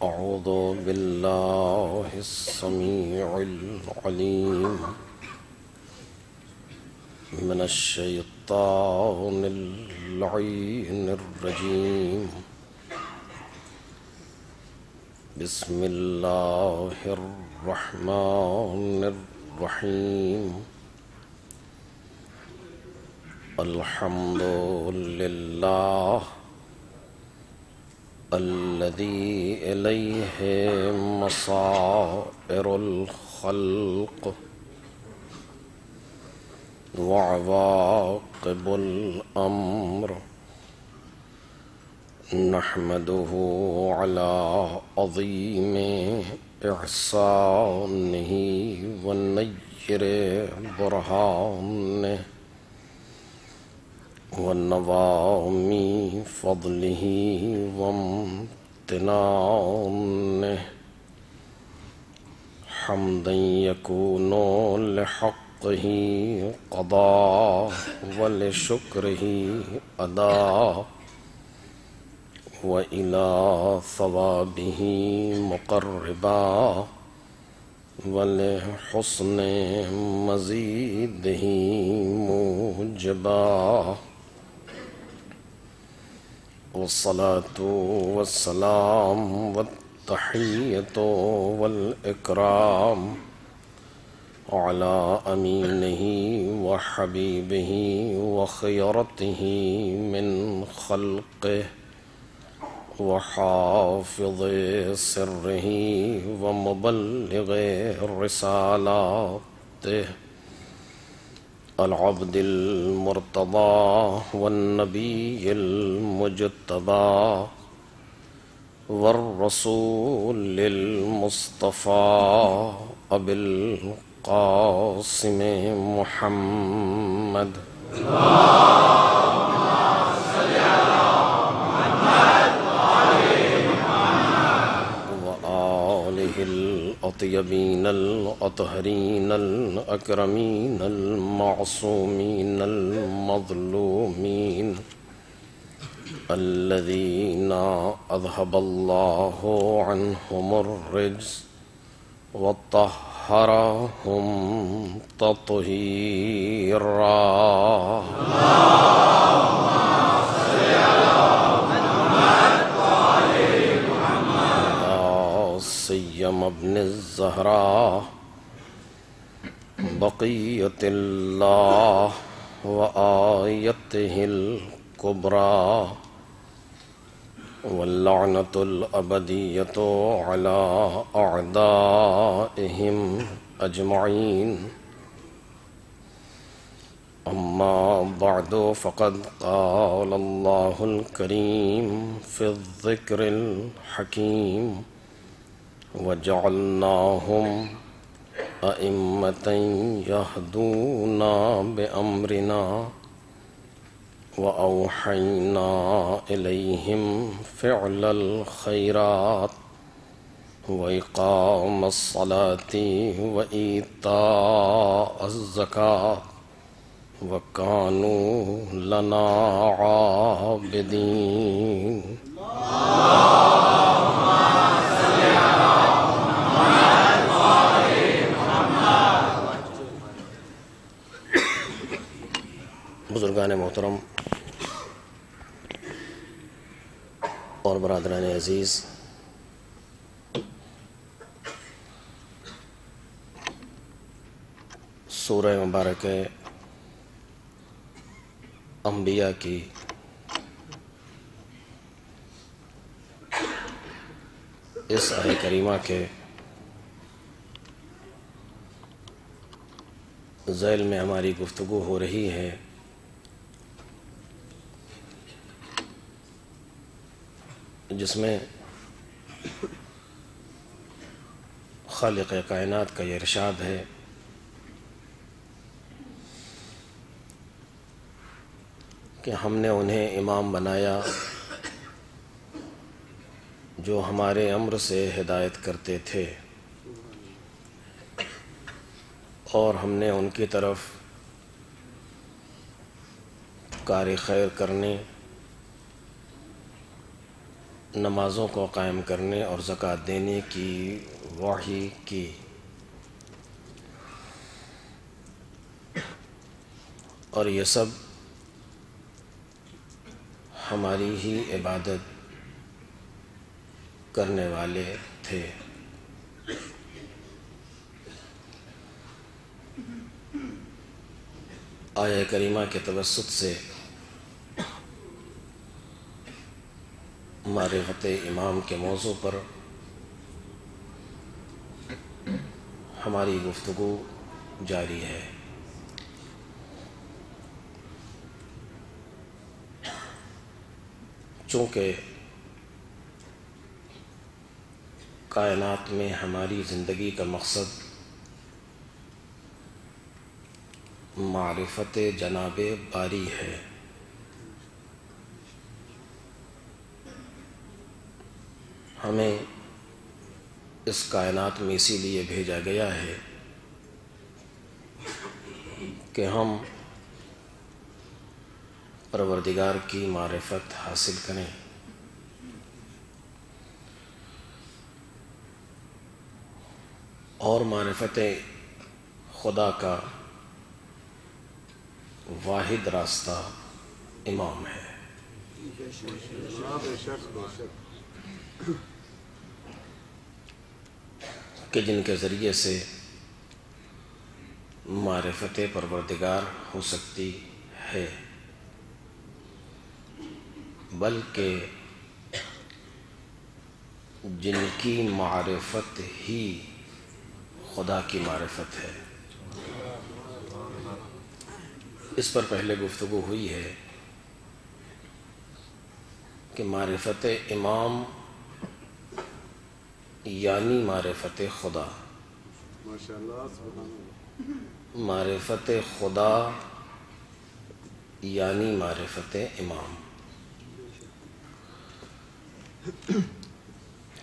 أعوذ بالله السميع العليم من الشيطان اللعين الرجيم. بسم الله الرحمن الرحيم. الحمد لله الذي إليه مصائر الخلق وعواقب الأمر. نحمده على عظيم إحسانه ونير برهانه ونوام فضله وامتنانه، حمدا يكون لحقه قضاء ولشكره أداء، وإلى ثوابه مقربا ولحسن مزيده موجبا. والصلاة والسلام والتحية والإكرام على أمينه وحبيبه وخيرته من خلقه وحافظ سره ومبلغ رسالاته، العبد المرتضى والنبي المجتبى والرسول المصطفى أبي القاسم محمد. الأطيبين الأطهرين الأكرمين المعصومين المظلومين، الذين أذهب الله عنهم الرجس وطهرهم تطهيرا. سيما ابن الزهراء بقية الله وآيته الكبرى، واللعنة الأبدية على أعدائهم أجمعين. أما بعد، فقد قال الله الكريم في الذكر الحكيم: وجعلناهم أئمة يهدون بأمرنا وأوحينا إليهم فعل الخيرات وإقام الصلاة وإيتاء الزكاة وكانوا لنا عابدين. بزرگان محترم اور برادران عزیز، سورہ مبارک انبیاء کی اس آیت کریمہ کے ذیل میں ہماری گفتگو ہو رہی ہے، جس میں خالق کائنات کا یہ ارشاد ہے کہ ہم نے انہیں امام بنایا جو ہمارے امر سے ہدایت کرتے تھے، اور ہم نے ان کی طرف کار خیر کرنے نمازوں کو قائم کرنے اور زکوٰۃ دینے کی وحی کی، اور یہ سب ہماری ہی عبادت کرنے والے تھے۔ آیہ کریمہ کے توسط سے معرفت امام کے موضوع پر ہماری گفتگو جاری ہے۔ چونکہ کائنات میں ہماری زندگی کا مقصد معرفت جناب باری ہے، ہمیں اس کائنات میں اسی لیے بھیجا گیا ہے کہ ہم پروردگار کی معرفت حاصل کریں۔ اور معرفت خدا کا واحد راستہ امام ہے کہ جن کے ذریعے سے معرفت پروردگار ہو سکتی ہے، بلکہ جن کی معرفت ہی خدا کی معرفت ہے۔ اس پر پہلے گفتگو ہوئی ہے کہ معرفت امام یعنی معرفت خدا، معرفت خدا یعنی معرفت امام۔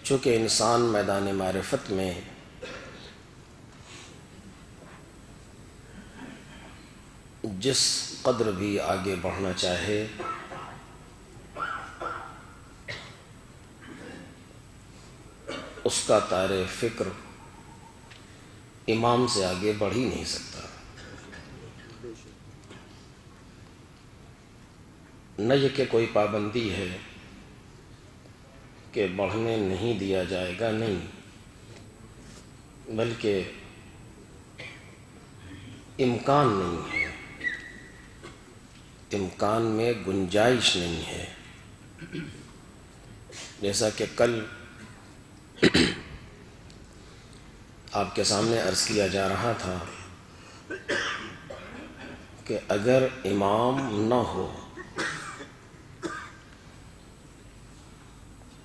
چونکہ انسان میدان معرفت میں جس قدر بھی آگے بڑھنا چاہے اس کا طار فکر امام سے آگے بڑھ ہی نہیں سکتا۔ نہ یہ کہ کوئی پابندی ہے کہ بڑھنے نہیں دیا جائے گا، نہیں، بلکہ امکان نہیں ہے، امکان میں گنجائش نہیں ہے۔ جیسا کہ کل آپ کے سامنے عرض کیا جا رہا تھا کہ اگر امام نہ ہو،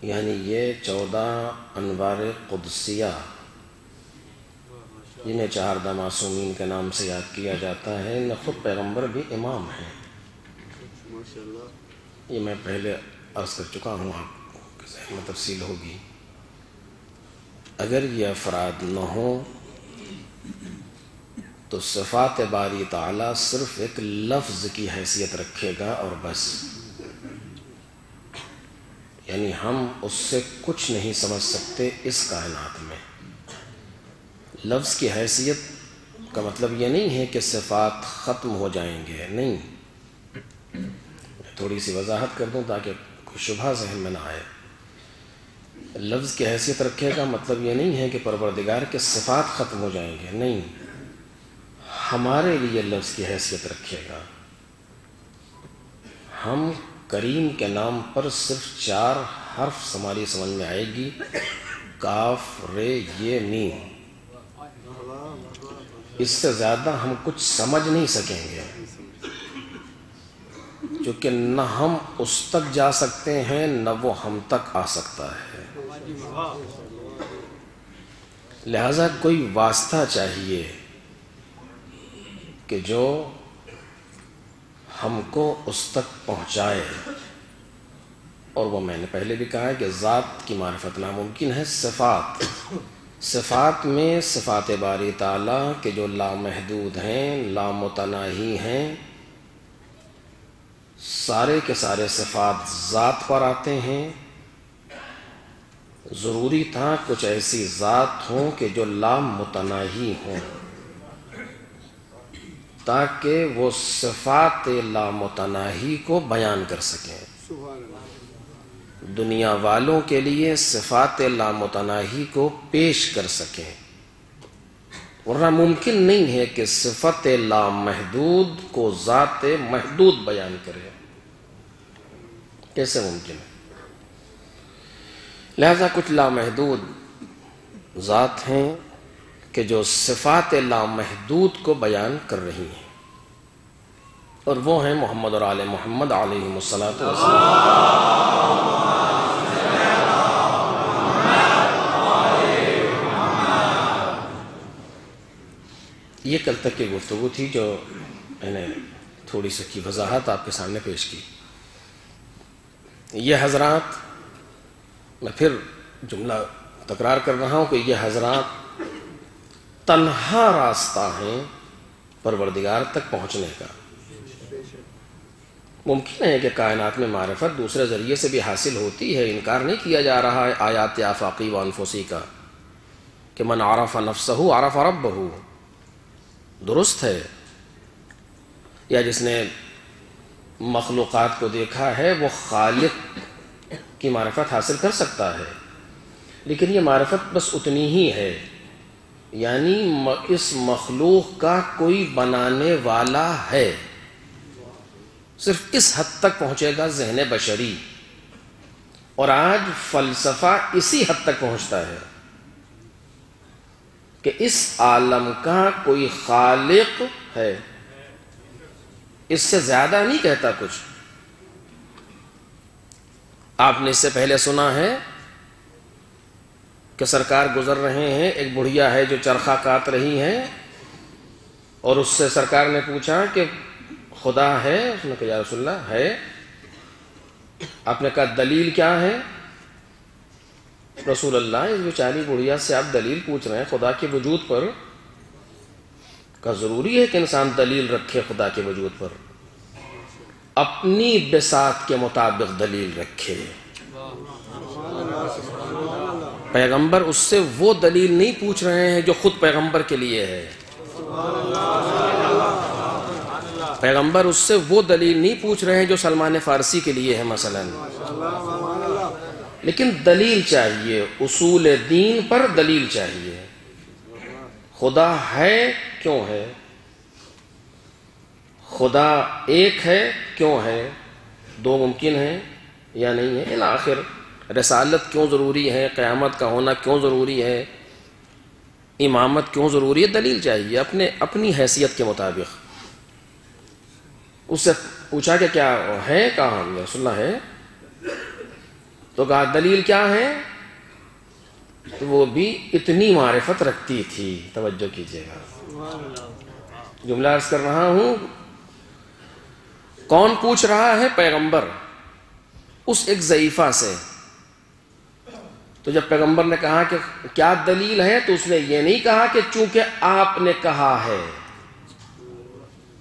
یعنی یہ 14 انوار قدسیہ جنہیں 4 معصومین کے نام سے یاد کیا جاتا ہے، نہ خود پیغمبر بھی امام ہیں۔ یہ میں پہلے عرض کر چکا ہوں، آپ کے ذہن میں تفصیل ہوگی۔ اگر یہ افراد نہ ہوں تو صفات باری تعالیٰ صرف ایک لفظ کی حیثیت رکھے گا اور بس، یعنی ہم اس سے کچھ نہیں سمجھ سکتے اس کائنات میں۔ لفظ کی حیثیت کا مطلب یہ نہیں ہے کہ صفات ختم ہو جائیں گے، نہیں۔ تھوڑی سی وضاحت کر دوں تاکہ کوئی شبہ ذہن میں نہ آئے۔ لفظ کی حیثیت رکھے گا مطلب یہ نہیں ہے کہ پروردگار کے صفات ختم ہو جائیں گے، نہیں، ہمارے لیے لفظ کی حیثیت رکھے گا۔ ہم کریم کے نام پر صرف 4 حرف ہماری سمجھ میں آئے گی، کاف، رے، یہ، میم۔ اس سے زیادہ ہم کچھ سمجھ نہیں سکیں گے، کیونکہ نہ ہم اس تک جا سکتے ہیں نہ وہ ہم تک آ سکتا ہے۔ لہذا کوئی واسطہ چاہیے کہ جو ہم کو اس تک پہنچائے، اور وہ میں نے پہلے بھی کہا ہے کہ ذات کی معرفت ناممکن ہے۔ صفات میں صفات باری تعالیٰ کے جو لامحدود ہیں، لامتناہی ہیں، سارے کے سارے صفات ذات پر آتے ہیں، ضروری تھا کچھ ایسی ذات ہوں کہ جو لامتناہی ہوں، تاکہ وہ صفات لامتناہی کو بیان کر سکیں۔ دنیا والوں کے لیے صفات لامتناہی کو پیش کر سکیں، ورنہ ممکن نہیں ہے کہ صفت لامحدود کو ذات محدود بیان کرے، کیسے ممکن ہے؟ لہذا کچھ لامحدود ذات ہیں کہ جو صفات لامحدود کو بیان کر رہی ہیں، اور وہ ہیں محمد اور آل محمد علیہم الصلاۃ والسلام۔ یہ کل تک کی گفتگو تھی جو میں نے تھوڑی سی کی وضاحت آپ کے سامنے پیش کی۔ یہ حضرات، میں پھر جملہ تکرار کر رہا ہوں کہ یہ حضرات تنہا راستہ ہیں پروردگار تک پہنچنے کا۔ ممکن ہے کہ کائنات میں معرفت دوسرے ذریعے سے بھی حاصل ہوتی ہے، انکار نہیں کیا جا رہا ہے آیات آفاقی و انفسی کا کہ من عرف نفسہ عرف ربہ، درست ہے، یا جس نے مخلوقات کو دیکھا ہے وہ خالق کی معرفت حاصل کر سکتا ہے، لیکن یہ معرفت بس اتنی ہی ہے، یعنی اس مخلوق کا کوئی بنانے والا ہے، صرف اس حد تک پہنچے گا ذہن بشری، اور آج فلسفہ اسی حد تک پہنچتا ہے کہ اس عالم کا کوئی خالق ہے، اس سے زیادہ نہیں کہتا کچھ۔ آپ نے اس سے پہلے سنا ہے کہ سرکار گزر رہے ہیں، ایک بڑھیا ہے جو چرخہ کاٹ رہی ہے، اور اس سے سرکار نے پوچھا کہ خدا ہے؟ اس نے کہا یا رسول اللہ ہے۔ آپ نے کہا دلیل کیا ہے؟ رسول اللہ اس بیچاری بڑھیا سے آپ دلیل پوچھ رہے ہیں خدا کے وجود پر؟ کا ضروری ہے کہ انسان دلیل رکھے خدا کے وجود پر، اپنی بساط کے مطابق دلیل رکھے۔ پیغمبر اس سے وہ دلیل نہیں پوچھ رہے ہیں جو خود پیغمبر کے لیے ہے، پیغمبر اس سے وہ دلیل نہیں پوچھ رہے ہیں جو سلمان فارسی کے لیے ہے مثلا، لیکن دلیل چاہیے، اصول دین پر دلیل چاہیے۔ خدا ہے کیوں ہے؟ خدا ایک ہے کیوں ہے؟ دو ممکن ہے یا نہیں ہے؟ الآخر رسالت کیوں ضروری ہے؟ قیامت کا ہونا کیوں ضروری ہے؟ امامت کیوں ضروری ہے؟ دلیل چاہیے اپنی حیثیت کے مطابق۔ اس سے پوچھا کہ کیا ہے؟ کہا رسول اللہ ہے، تو کہا دلیل کیا ہے؟ تو وہ بھی اتنی معرفت رکھتی تھی، توجہ کیجیے گا، جملہ عرض کر رہا ہوں۔ کون پوچھ رہا ہے؟ پیغمبر، اس ایک ضعیفہ سے۔ تو جب پیغمبر نے کہا کہ کیا دلیل ہے، تو اس نے یہ نہیں کہا کہ چونکہ آپ نے کہا ہے،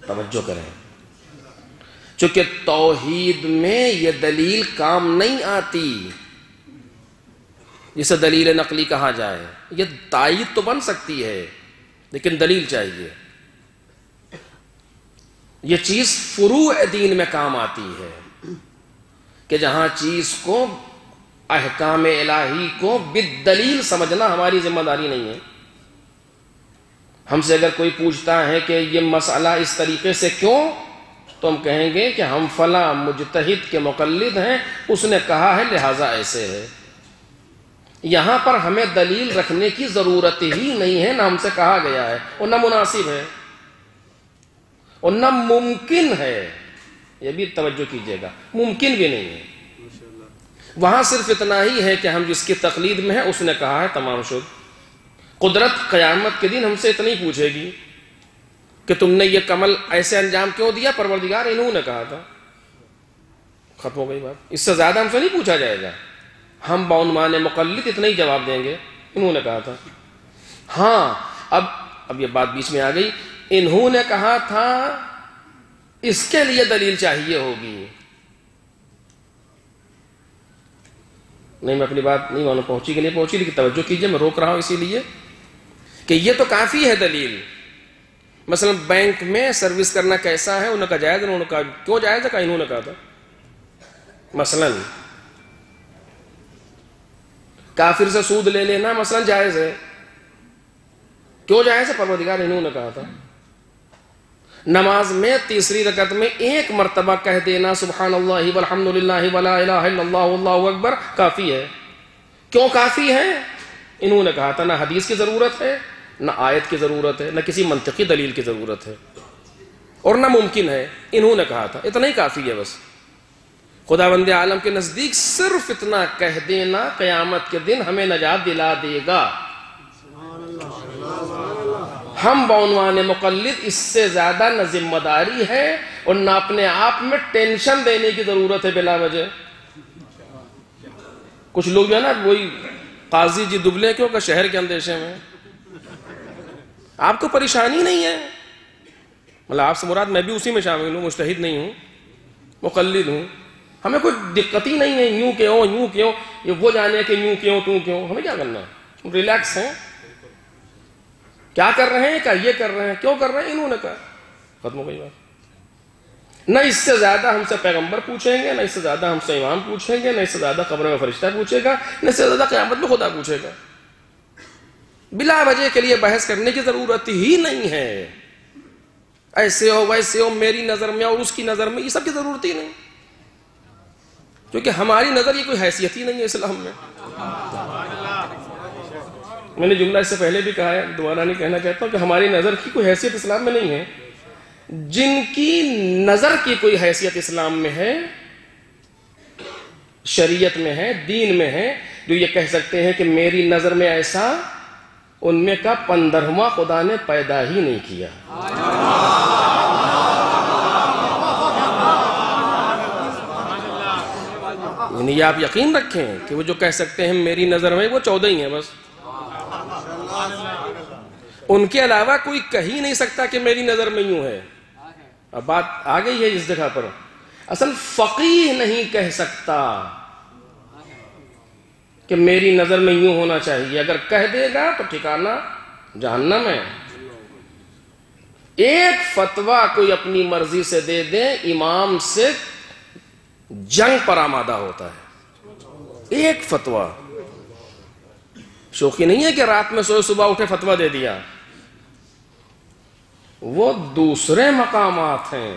توجہ کریں، چونکہ توحید میں یہ دلیل کام نہیں آتی جسے دلیل نقلی کہا جائے، یہ تائید تو بن سکتی ہے لیکن دلیل چاہیے۔ یہ چیز فروع دین میں کام آتی ہے کہ جہاں چیز کو، احکام الہی کو بالدلیل سمجھنا ہماری ذمہ داری نہیں ہے۔ ہم سے اگر کوئی پوچھتا ہے کہ یہ مسئلہ اس طریقے سے کیوں، تو ہم کہیں گے کہ ہم فلاں مجتہد کے مقلد ہیں، اس نے کہا ہے لہذا ایسے ہے۔ یہاں پر ہمیں دلیل رکھنے کی ضرورت ہی نہیں ہے، نہ ہم سے کہا گیا ہے، اور نہ مناسب ہے، اور نہ ممکن ہے۔ یہ بھی توجہ کیجیے گا، ممکن بھی نہیں ہے۔ وہاں صرف اتنا ہی ہے کہ ہم جس کی تقلید میں ہیں اس نے کہا ہے، تمام شد۔ قدرت قیامت کے دن ہم سے اتنا ہی پوچھے گی کہ تم نے یہ کمل ایسے انجام کیوں دیا؟ پروردگار انہوں نے کہا تھا، ختم ہو گئی بات۔ اس سے زیادہ ہم سے نہیں پوچھا جائے گا، ہم بعنوان مقلد اتنا ہی جواب دیں گے، انہوں نے کہا تھا۔ ہاں اب یہ بات بیچ میں آ گئی، انہوں نے کہا تھا اس کے لیے دلیل چاہیے ہوگی، نہیں میں اپنی بات نہیں معلوم پہنچی کہ نہیں پہنچی، لیکن توجہ کیجئے، میں روک رہا ہوں اسی لیے کہ یہ تو کافی ہے دلیل. مثلا بینک میں سروس کرنا کیسا ہے، انہوں نے کہا جائز، انہوں نے کہا کیوں جائز ہے، کہا انہوں نے کہا تھا. مثلا کافر سے سود لے لینا مثلا جائز ہے، کیوں جائز ہے، پروردگار انہوں نے کہا تھا. نماز میں تیسری رکعت میں ایک مرتبہ کہہ دینا سبحان اللہ والحمد للہ ولا الہ الا اللہ واللہ اکبر کافی ہے. کیوں کافی ہے؟ انہوں نے کہا تھا. نہ حدیث کی ضرورت ہے، نہ آیت کی ضرورت ہے، نہ کسی منطقی دلیل کی ضرورت ہے، اور نہ ممکن ہے. انہوں نے کہا تھا، اتنا ہی کافی ہے بس. خداوند عالم کے نزدیک صرف اتنا کہہ دینا قیامت کے دن ہمیں نجات دلا دے گا. ہم بعنوان مقلد اس سے زیادہ نہ ذمہ داری ہے اور نہ اپنے آپ میں ٹینشن دینے کی ضرورت ہے بلا وجہ. کچھ لوگ جو ہے نا وہی قاضی جی دبلے کیوں کہ شہر کے اندیشے میں. آپ کو پریشانی نہیں ہے، مطلب آپ سے مراد میں بھی اسی میں شامل ہوں، مجتہد نہیں ہوں، مقلد ہوں. ہمیں کوئی دقت ہی نہیں ہے یوں کیوں یہ وہ جانے کہ یوں کیوں. ہمیں کیا کرنا، ریلیکس ہیں. کیا کر رہے ہیں، کیا یہ کر رہے ہیں، کیوں کر رہے ہیں، انہوں نے کہا، ختم ہو گئی بات. نہ اس سے زیادہ ہم سے پیغمبر پوچھیں گے، نہ اس سے زیادہ ہم سے امام پوچھیں گے، نہ اس سے زیادہ قبر میں فرشتہ پوچھے گا، نہ اس سے زیادہ قیامت میں خدا پوچھے گا. بلا وجہ کے لیے بحث کرنے کی ضرورت ہی نہیں ہے. ایسے ہو ویسے ہو، میری نظر میں اور اس کی نظر میں، یہ سب کی ضرورت ہی نہیں، کیونکہ ہماری نظر یہ کوئی حیثیت ہی نہیں ہے اسلام میں. میں نے جملہ اس سے پہلے بھی کہا ہے، دوبارہ نہیں کہنا چاہتا ہوں کہ ہماری نظر کی کوئی حیثیت اسلام میں نہیں ہے. جن کی نظر کی کوئی حیثیت اسلام میں ہے، شریعت میں ہے، دین میں ہے، جو یہ کہہ سکتے ہیں کہ میری نظر میں ایسا، ان میں کا 15واں خدا نے پیدا ہی نہیں کیا. یعنی آپ یقین رکھیں کہ وہ جو کہہ سکتے ہیں میری نظر میں، وہ 14 ہی ہیں بس. ان کے علاوہ کوئی کہہ ہی نہیں سکتا کہ میری نظر میں یوں ہے. اب بات آ گئی ہے اس جگہ پر، اصل فقیہ نہیں کہہ سکتا کہ میری نظر میں یوں ہونا چاہیے. اگر کہہ دے گا تو ٹھکانہ جہنم ہے. ایک فتویٰ کوئی اپنی مرضی سے دے دے، امام سے جنگ پر آمادہ ہوتا ہے. ایک فتویٰ، شوخی نہیں ہے کہ رات میں سوئے صبح اٹھے فتویٰ دے دیا. وہ دوسرے مقامات ہیں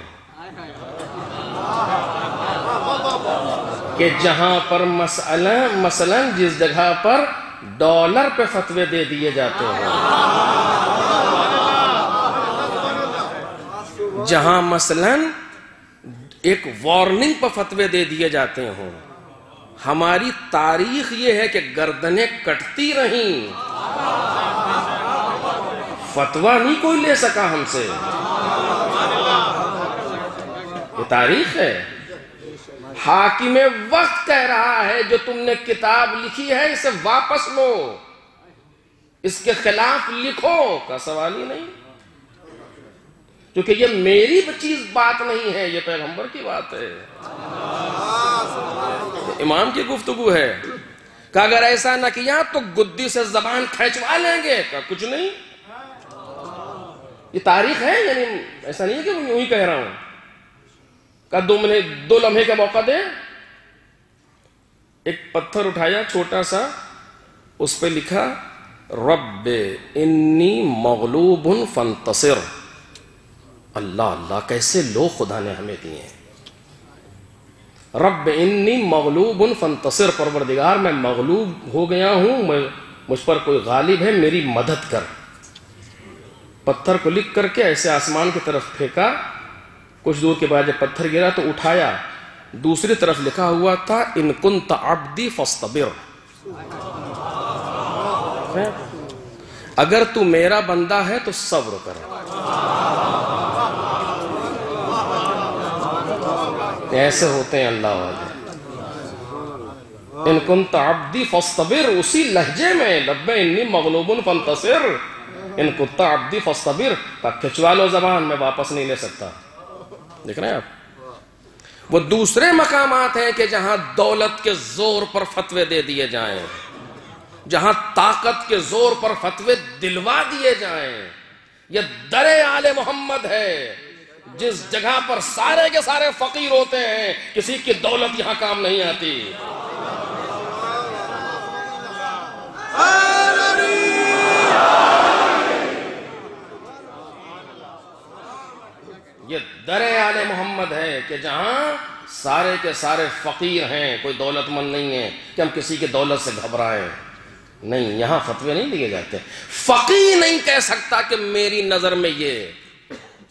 کہ جہاں پر مثلا جس جگہ پر ڈالر پہ فتوے دے دیے جاتے ہیں، جہاں مثلا ایک وارننگ پر فتوے دے دیے جاتے ہوں. ہماری تاریخ یہ ہے کہ گردنیں کٹتی رہیں، فتویٰ نہیں کوئی لے سکا ہم سے. یہ تاریخ ہے. حاکم وقت کہہ رہا ہے جو تم نے کتاب لکھی ہے اسے واپس لو، اس کے خلاف لکھو، کا سوال ہی نہیں، کیونکہ یہ میری چیز بات نہیں ہے، یہ پیغمبر کی بات ہے، امام کی گفتگو ہے. کہ اگر ایسا نہ کیا تو گدی سے زبان کھینچوا لیں گے. کہ کچھ نہیں، یہ تاریخ ہے، یعنی ایسا نہیں ہے کہ میں یوں ہی کہہ رہا ہوں. کہ 2 لمحے کا موقع دے. ایک پتھر اٹھایا چھوٹا سا، اس پہ لکھا رب انی مغلوب فانتصر. اللہ اللہ، کیسے لوگ خدا نے ہمیں دیے ہیں. رب انی مغلوب فانتصر، پروردگار میں مغلوب ہو گیا ہوں، مجھ پر کوئی غالب ہے، میری مدد کر. پتھر کو لکھ کر کے ایسے آسمان کی طرف پھینکا. کچھ دور کے بعد جب پتھر گرا تو اٹھایا، دوسری طرف لکھا ہوا تھا ان کنت عبدی فاصطبر. اگر تو میرا بندہ ہے تو صبر کر. ایسے ہوتے ہیں اللہ والے. ان کنت عبدی فاصطبر، اسی لہجے میں لب انی مغلوب فانتصر، ان کنت عبدی فاصطبر. کھچوا لو زبان، میں واپس نہیں لے سکتا. دیکھ رہے ہیں آپ. وہ دوسرے مقامات ہیں کہ جہاں دولت کے زور پر فتوے دے دیے جائیں، جہاں طاقت کے زور پر فتوے دلوا دیے جائیں۔ یہ در آل محمد ہے، جس جگہ پر سارے کے سارے فقیر ہوتے ہیں، کسی کی دولت یہاں کام نہیں آتی۔ یہ در آل محمد ہے کہ جہاں سارے کے سارے فقیر ہیں، کوئی دولت مند نہیں ہے کہ ہم کسی کی دولت سے گھبرائیں، نہیں، یہاں فتوے نہیں دیے جاتے۔ فقیر نہیں کہہ سکتا کہ میری نظر میں یہ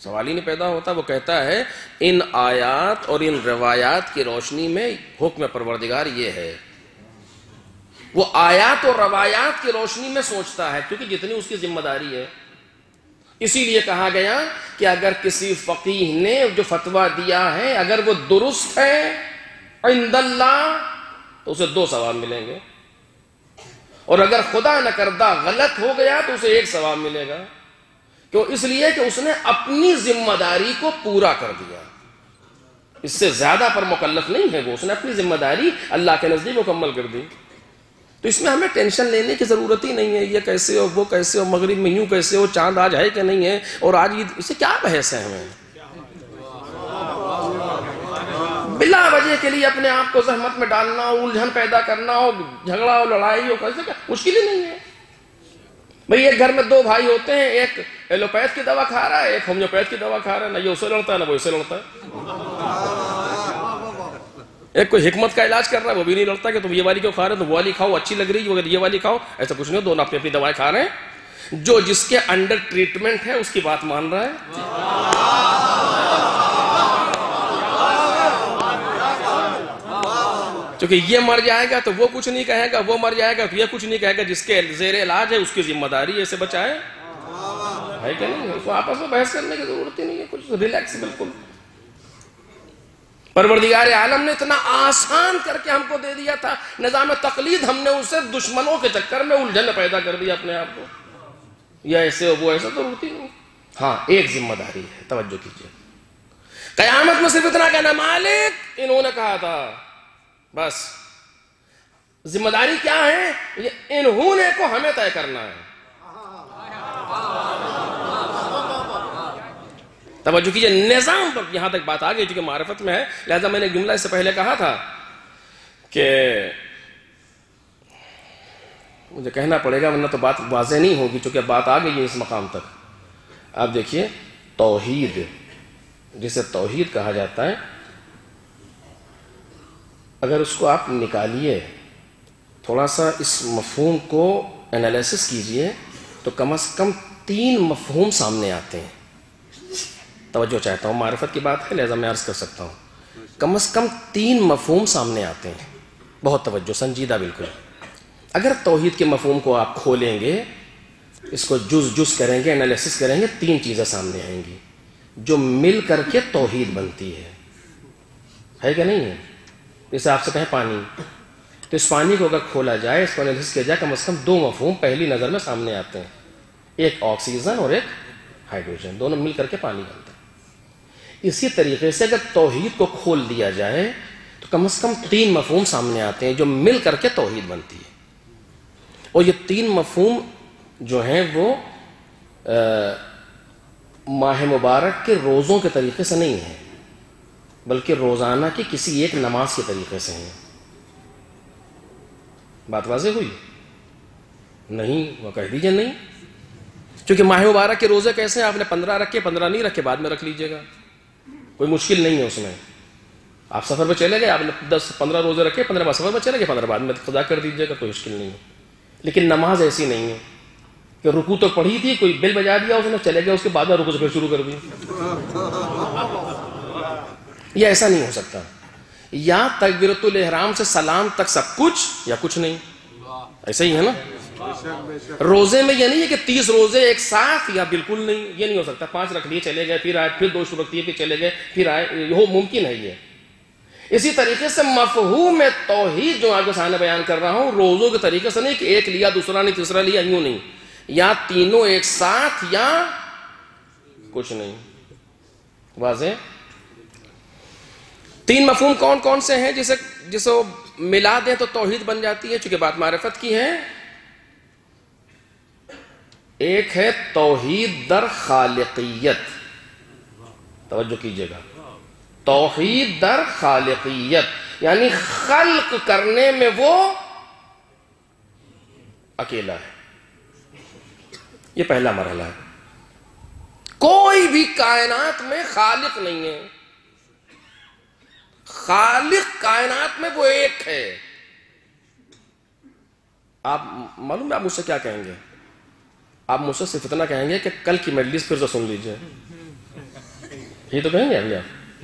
سوال ہی نہیں پیدا ہوتا، وہ کہتا ہے ان آیات اور ان روایات کی روشنی میں حکم پروردگار یہ ہے۔ وہ آیات اور روایات کی روشنی میں سوچتا ہے، کیونکہ جتنی اس کی ذمہ داری ہے۔ اسی لیے کہا گیا کہ اگر کسی فقیہ نے جو فتویٰ دیا ہے اگر وہ درست ہے عند اللہ تو اسے 2 ثواب ملیں گے، اور اگر خدا نہ کردہ غلط ہو گیا تو اسے 1 ثواب ملے گا۔ کیوں؟ اس لیے کہ اس نے اپنی ذمہ داری کو پورا کر دیا، اس سے زیادہ پر مکلف نہیں ہے وہ، اس نے اپنی ذمہ داری اللہ کے نزدیک مکمل کر دی۔ تو اس میں ہمیں ٹینشن لینے کی ضرورت ہی نہیں ہے، یہ کیسے ہو، وہ کیسے ہو، مغرب میں یوں کیسے ہو، چاند آج ہے کہ نہیں ہے، اور آج اسے کیا بحث ہے ہمیں؟ بلا وجہ کے لیے اپنے آپ کو زحمت میں ڈالنا ہو، الجھن پیدا کرنا ہو، جھگڑا ہو، لڑائی ہو، کیسے کیا مشکل ہی نہیں ہے۔ بھئی ایک گھر میں 2 بھائی ہوتے ہیں، ایک ایلوپیتھ کی دوا کھا رہا ہے، ایک ہومیوپیتھ کی دوا کھا رہا ہے، نہ یہ اسے لڑتا ہے نہ وہ اسے لڑتا ہے۔ ایک کوئی حکمت کا علاج کر رہا ہے، وہ بھی نہیں لڑتا کہ تم یہ والی کیوں کھا رہے ہو، تم وہ والی کھاؤ اچھی لگ رہی ہے، اگر یہ والی کھاؤ، ایسا کچھ نہیں ہو، دونوں اپنی اپنی دوائیں کھا رہے ہیں۔ جو جس کے انڈر ٹریٹمنٹ ہے اس کی بات مان رہا ہے۔ چونکہ یہ مر جائے گا تو وہ کچھ نہیں کہے گا، وہ مر جائے گا تو یہ کچھ نہیں کہے گا، جس کے زیر علاج ہے اس کی ذمہ داری ہے اسے بچائے، ہے کہ نہیں؟ اس کو آپس میں بحث کرنے کی ضرورت ہی نہیں ہے، کچھ ریلیکس بالکل۔ پروردگار عالم نے اتنا آسان کر کے ہم کو دے دیا تھا نظام تقلید، ہم نے اسے دشمنوں کے چکر میں الجھن پیدا کر دیا اپنے آپ کو، یا ایسے ہو وہ ایسا، ضرورت ہی نہیں۔ ہاں ایک ذمہ داری ہے، توجہ کیجئے، قیامت میں صرف اتنا کہنا مالک انہوں نے کہا تھا، بس۔ ذمہ داری کیا ہے؟ یہ انہوں نے کو ہمیں طے کرنا ہے۔ توجہ کیجئے، نظام پر یہاں تک بات آ گئی چونکہ معرفت میں ہے، لہذا میں نے جملہ اس سے پہلے کہا تھا کہ مجھے کہنا پڑے گا ورنہ تو بات واضح نہیں ہوگی، چونکہ بات آ گئی ہے اس مقام تک۔ آپ دیکھیے، توحید جسے توحید کہا جاتا ہے، اگر اس کو آپ نکالیے، تھوڑا سا اس مفہوم کو انالیسس کیجئے تو کم از کم 3 مفہوم سامنے آتے ہیں۔ توجہ چاہتا ہوں، معرفت کی بات ہے لہذا میں عرض کر سکتا ہوں، کم از کم 3 مفہوم سامنے آتے ہیں۔ بہت توجہ، سنجیدہ بالکل۔ اگر توحید کے مفہوم کو آپ کھولیں گے، اس کو جز کریں گے، انالیسس کریں گے، 3 چیزیں سامنے آئیں گی جو مل کر کے توحید بنتی ہے کہ نہیں ہے؟ جیسے آپ سے کہیں پانی، تو اس پانی کو اگر کھولا جائے، اس کو انالیسس کیا جائے، کم از کم 2 مفہوم پہلی نظر میں سامنے آتے ہیں، ایک آکسیجن اور ایک ہائیڈروجن، دونوں مل کر کے پانی بنتا ہے۔ اسی طریقے سے اگر توحید کو کھول دیا جائے تو کم از کم 3 مفہوم سامنے آتے ہیں جو مل کر کے توحید بنتی ہے، اور یہ 3 مفہوم جو ہیں وہ ماہ مبارک کے روزوں کے طریقے سے نہیں ہیں، بلکہ روزانہ کی کسی ایک نماز کے طریقے سے ہیں۔ بات واضح ہوئی؟ نہیں؟ وہ کہہ دیجئے نہیں، چونکہ ماہ مبارک کے روزے کیسے ہیں؟ آپ نے 15 رکھے، 15 نہیں رکھے، بعد میں رکھ لیجئے گا، کوئی مشکل نہیں ہے اس میں۔ آپ سفر پہ چلے گئے، آپ نے 10-15 روزے رکھے، 15 بعد سفر پہ چلے گئے، 15 بعد میں قضا کر دیجئے گا، کوئی مشکل نہیں ہے۔ لیکن نماز ایسی نہیں ہے کہ رکوع تو پڑھی تھی، کوئی بل بجا دیا اس نے، چلے گئے، اس کے بعد میں رکوع سے پھر شروع کر دی، یہ ایسا نہیں ہو سکتا۔ یا تکبیرۃ الاحرام سے سلام تک سب کچھ یا کچھ نہیں، ایسا ہی ہے نا۔ روزے میں یہ نہیں ہے کہ 30 روزے ایک ساتھ، یا بالکل نہیں، یہ نہیں ہو سکتا۔ 5 رکھ لیے چلے گئے، پھر آئے، پھر 2 شروع رکھ دیے، پھر چلے گئے، پھر آئے، یہ ممکن ہے یہ۔ اسی طریقے سے مفہوم توحید جو آپ کے سامنے بیان کر رہا ہوں، روزوں کے طریقے سے نہیں کہ ایک لیا دوسرا نہیں تیسرا لیا، یوں نہیں، یا تینوں ایک ساتھ یا کچھ نہیں۔ واضح؟ تین مفہوم کون کون سے ہیں جسے ملا دیں تو توحید بن جاتی ہے، چونکہ بات معرفت کی ہے؟ ایک ہے توحید در خالقیت، توجہ کیجئے گا، توحید در خالقیت یعنی خلق کرنے میں وہ اکیلا ہے، یہ پہلا مرحلہ ہے۔ کوئی بھی کائنات میں خالق نہیں ہے، خالق کائنات میں وہ ایک ہے۔ آپ معلوم ہے آپ مجھ سے کیا کہیں گے؟ آپ مجھ سے صرف اتنا کہیں گے کہ کل کی مجلس پھر سے سن لیجئے، یہ تو کہیں گے ابھی آپ،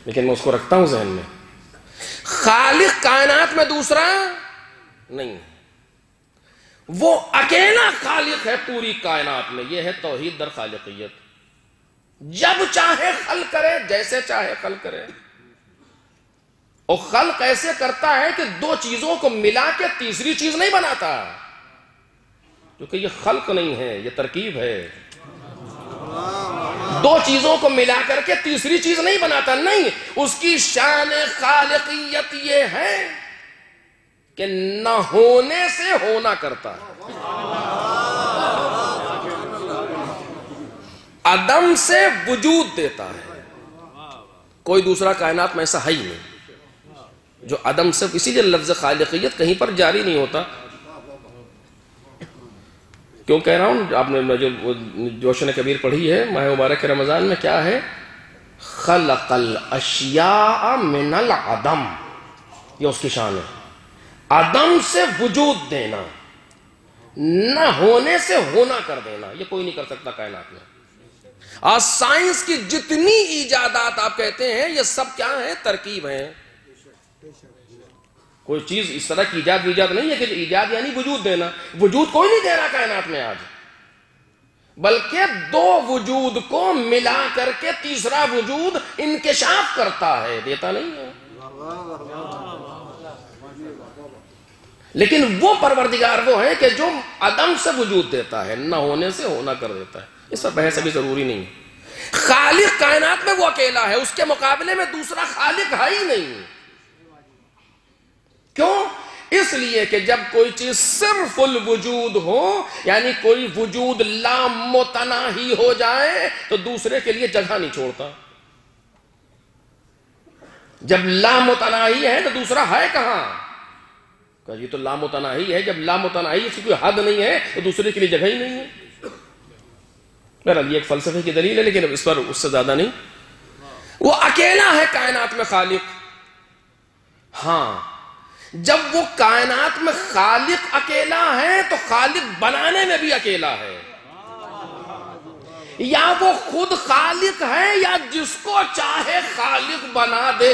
لیکن میں اس کو رکھتا ہوں ذہن میں۔ خالق کائنات میں دوسرا نہیں، وہ اکیلا خالق ہے پوری کائنات میں، یہ ہے توحید در خالقیت۔ جب چاہے خلق کرے، جیسے چاہے خلق کرے، اور خلق ایسے کرتا ہے کہ دو چیزوں کو ملا کے تیسری چیز نہیں بناتا، کیونکہ یہ خلق نہیں ہے، یہ ترکیب ہے۔ دو چیزوں کو ملا کر کے تیسری چیز نہیں بناتا، نہیں، اس کی شان خالقیت یہ ہے کہ نہ ہونے سے ہونا کرتا ہے، عدم سے وجود دیتا ہے۔ کوئی دوسرا کائنات میں ایسا ہے ہی نہیں جو عدم سے، اسی لیے لفظ خالقیت کہیں پر جاری نہیں ہوتا۔ کیوں کہہ رہا ہوں؟ آپ نے جو جوشن کبیر پڑھی ہے ماہ مبارک رمضان میں، کیا ہے؟ خلق الاشیاء من العدم، یہ اس کی شان ہے، عدم سے وجود دینا، نہ ہونے سے ہونا کر دینا، یہ کوئی نہیں کر سکتا کائنات میں۔ آج سائنس کی جتنی ایجادات آپ کہتے ہیں، یہ سب کیا ہیں؟ ترکیب ہیں۔ کوئی چیز اس طرح کی ایجاد نہیں ہے کہ ایجاد یعنی وجود دینا، وجود کوئی نہیں دے رہا کائنات میں آج، بلکہ دو وجود کو ملا کر کے تیسرا وجود انکشاف کرتا ہے، دیتا نہیں ہے۔ لیکن وہ پروردگار وہ ہے کہ جو عدم سے وجود دیتا ہے، نہ ہونے سے ہونا کر دیتا ہے۔ اس پر بحث ابھی ضروری نہیں ہے۔ خالق کائنات میں وہ اکیلا ہے، اس کے مقابلے میں دوسرا خالق ہے ہی نہیں۔ کیوں؟ اس لیے کہ جب کوئی چیز صرف الوجود ہو، یعنی کوئی وجود لا متناہی ہو جائے، تو دوسرے کے لیے جگہ نہیں چھوڑتا۔ جب لا متناہی ہے تو دوسرا ہے کہاں؟ کہ یہ تو لا متناہی ہے، جب لا متناہی اس کی کوئی حد نہیں ہے تو دوسرے کے لیے جگہ ہی نہیں ہے۔ بہرحال یہ ایک فلسفے کی دلیل ہے، لیکن اس پر اس سے زیادہ نہیں۔ وہ اکیلا ہے کائنات میں خالق۔ ہاں، جب وہ کائنات میں خالق اکیلا ہے تو خالق بنانے میں بھی اکیلا ہے۔ یا وہ خود خالق ہے یا جس کو چاہے خالق بنا دے۔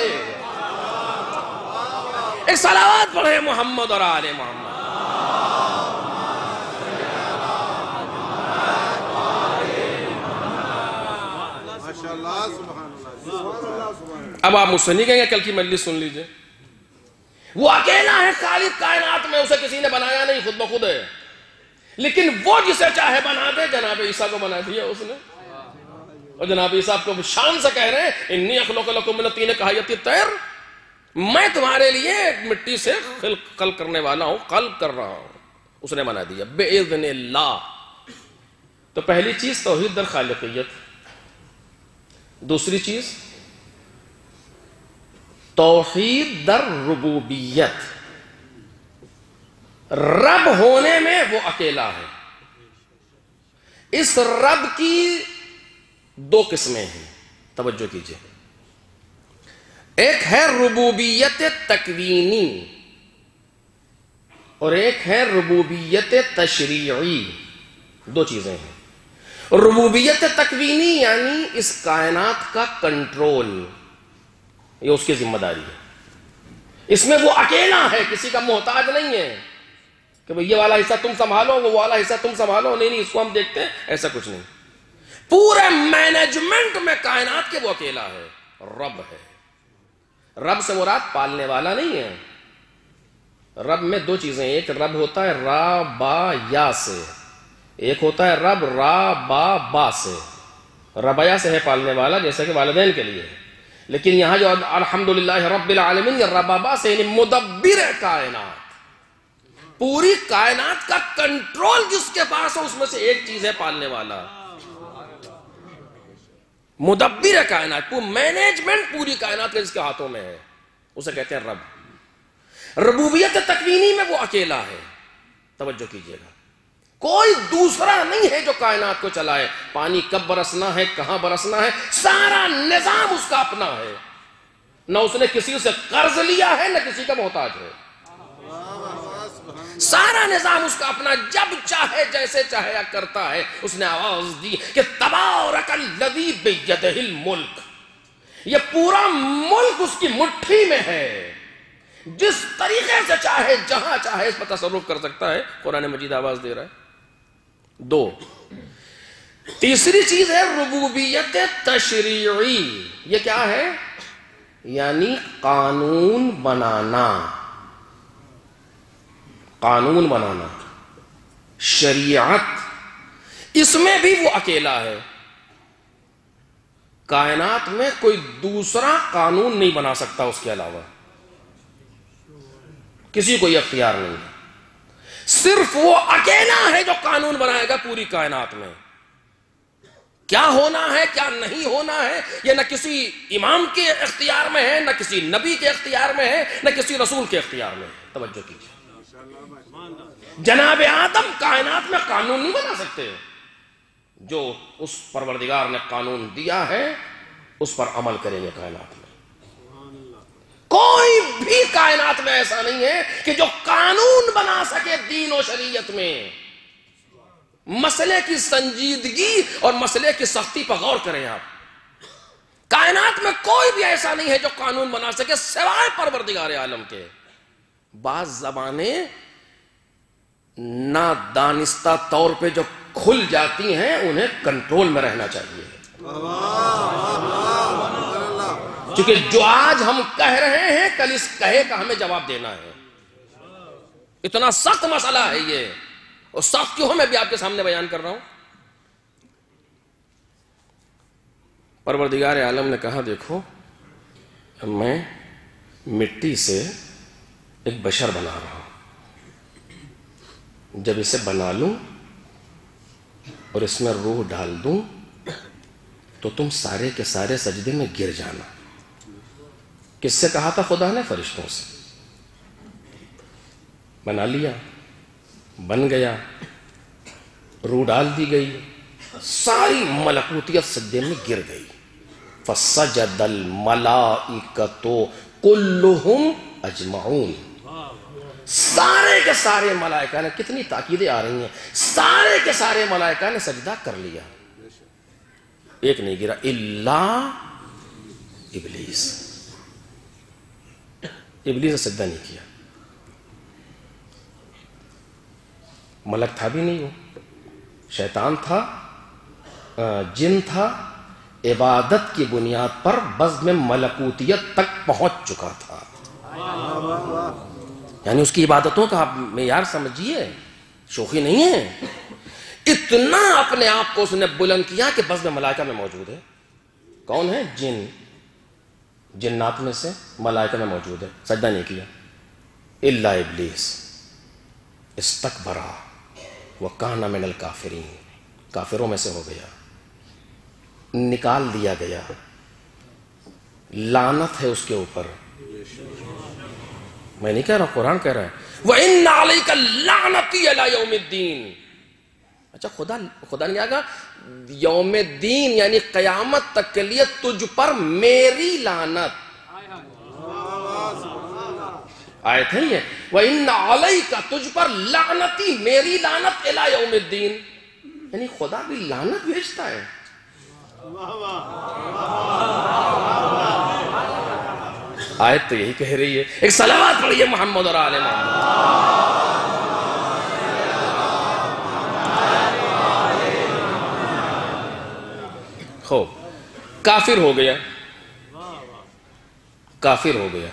ایک صلوات پڑھے محمد اور آل محمد۔ اب آپ مجھ سے نہیں کہیں گے کل کی مجلس سن لیجئے، وہ اکیلا ہے خالق کائنات میں، اسے کسی نے بنایا نہیں، خود بخود ہے، لیکن وہ جسے چاہے بنا دے۔ جناب عیسیٰ کو بنا دیا اس نے، اور جناب عیسیٰ آپ کو شان سے کہہ رہے ہیں انی اخلق لکم من الطین کہیئۃ الطیر، میں تمہارے لیے مٹی سے خلق کرنے والا ہوں، خلق کر رہا ہوں۔ اس نے بنا دیا بِإِذْنِ اللہ۔ تو پہلی چیز توحید در خالقیت، دوسری چیز توحید در ربوبیت، رب ہونے میں وہ اکیلا ہے۔ اس رب کی دو قسمیں ہیں، توجہ کیجئے۔ ایک ہے ربوبیت تکوینی اور ایک ہے ربوبیت تشریعی، دو چیزیں ہیں۔ ربوبیت تکوینی یعنی اس کائنات کا کنٹرول، یہ اس کی ذمہ داری ہے، اس میں وہ اکیلا ہے، کسی کا محتاج نہیں ہے کہ یہ والا حصہ تم سنبھالو، وہ والا حصہ تم سنبھالو، نہیں اس کو ہم دیکھتے ہیں، ایسا کچھ نہیں۔ پورے مینجمنٹ میں کائنات کے وہ اکیلا ہے، رب ہے۔ رب سے مراد پالنے والا نہیں ہے۔ رب میں دو چیزیں، ایک رب ہوتا ہے را با یا سے، ایک ہوتا ہے رب را با با سے۔ ربیا سے ہے پالنے والا، جیسا کہ والدین کے لیے ہے، لیکن یہاں جو الحمدللہ رب العالمین، یہ ربابا سے یعنی مدبر کائنات، پوری کائنات کا کنٹرول جس کے پاس ہے، اس میں سے ایک چیز ہے پالنے والا، مدبر کائنات، مینجمنٹ پوری کائنات کا جس کے ہاتھوں میں ہے، اسے کہتے ہیں رب۔ ربوبیت تکوینی میں وہ اکیلا ہے، توجہ کیجئے گا، کوئی دوسرا نہیں ہے جو کائنات کو چلائے، پانی کب برسنا ہے، کہاں برسنا ہے، سارا نظام اس کا اپنا ہے، نہ اس نے کسی سے قرض لیا ہے نہ کسی کا محتاج ہے، سارا نظام اس کا اپنا، جب چاہے جیسے چاہے کرتا ہے۔ اس نے آواز دی کہ تبارک الذی بیدہ الملک، یہ پورا ملک اس کی مٹھی میں ہے، جس طریقے سے چاہے جہاں چاہے اس پر تصرف کر سکتا ہے۔ قرآن مجید آواز دے رہا ہے۔ دو، تیسری چیز ہے ربوبیت تشریعی۔ یہ کیا ہے؟ یعنی قانون بنانا، قانون بنانا، شریعت، اس میں بھی وہ اکیلا ہے۔ کائنات میں کوئی دوسرا قانون نہیں بنا سکتا اس کے علاوہ، کسی کو یہ اختیار نہیں ہے، صرف وہ اکیلا ہے جو قانون بنائے گا پوری کائنات میں۔ کیا ہونا ہے کیا نہیں ہونا ہے یہ نہ کسی امام کے اختیار میں ہے، نہ کسی نبی کے اختیار میں ہے، نہ کسی رسول کے اختیار میں ہے۔ توجہ کیجیے، جناب آدم کائنات میں قانون نہیں بنا سکتے، جو اس پروردگار نے قانون دیا ہے اس پر عمل کریں گے کائنات میں۔ کوئی بھی کائنات میں ایسا نہیں ہے کہ جو قانون بنا سکے دین و شریعت میں۔ مسئلے کی سنجیدگی اور مسئلے کی سختی پر غور کریں آپ، کائنات میں کوئی بھی ایسا نہیں ہے جو قانون بنا سکے سوائے پروردگار عالم کے۔ بعض زبانیں نادانستہ طور پہ جو کھل جاتی ہیں انہیں کنٹرول میں رہنا چاہیے، کیونکہ جو آج ہم کہہ رہے ہیں کل اس کہے کا ہمیں جواب دینا ہے۔ اتنا سخت مسئلہ ہے یہ، اور سخت کیوں میں بھی آپ کے سامنے بیان کر رہا ہوں۔ پروردگار عالم نے کہا دیکھو میں مٹی سے ایک بشر بنا رہا ہوں، جب اسے بنا لوں اور اس میں روح ڈال دوں تو تم سارے کے سارے سجدے میں گر جانا۔ کس سے کہا تھا خدا نے؟ فرشتوں سے۔ بنا لیا، بن گیا، روح ڈال دی گئی، ساری ملکوتیت سجدے میں گر گئی۔ فسجد الملائکۃ کلہم اجمعون، سارے کے سارے ملائکہ نے، کتنی تاکیدیں آ رہی ہیں، سارے کے سارے ملائکہ نے سجدہ کر لیا، ایک نہیں گرا، الا ابلیس۔ ابلیس نے سجدہ نہیں کیا، ملک تھا بھی نہیں، وہ شیطان تھا، جن تھا، عبادت کی بنیاد پر بزم ملکوتیت تک پہنچ چکا تھا۔ یعنی اس کی عبادتوں کا آپ معیار سمجھیے، شوخی نہیں ہے، اتنا اپنے آپ کو اس نے بلند کیا کہ بزم ملائکہ میں موجود ہے۔ کون ہے؟ جن، جنات میں سے ملائکہ میں موجود ہے، سجدہ نہیں کیا۔ الا ابلیس استکبر وکان من الکافرین، کافروں میں سے ہو گیا، نکال دیا گیا، لعنت ہے اس کے اوپر۔ میں نہیں کہہ رہا، قرآن کہہ رہا ہے وَإِنَّ عَلَيْكَ اللَّعْنَةِ إِلَى يَوْمِ الدِّينِ۔ اچھا خدا نے کہا یوم الدین یعنی قیامت تک کے لیے تجھ پر میری لعنت۔ آیت ہے یہ، وَإِنَّ عَلَيْكَ، تجھ پر لعنتی، میری لعنت إِلَى يَوْمِ الدِّينِ، یعنی خدا بھی لعنت بھیجتا ہے۔ آیت تو یہی کہہ رہی ہے۔ ایک صلوات پڑھیے محمد اور آل محمد۔ خوب، کافر ہو گیا، کافر ہو گیا،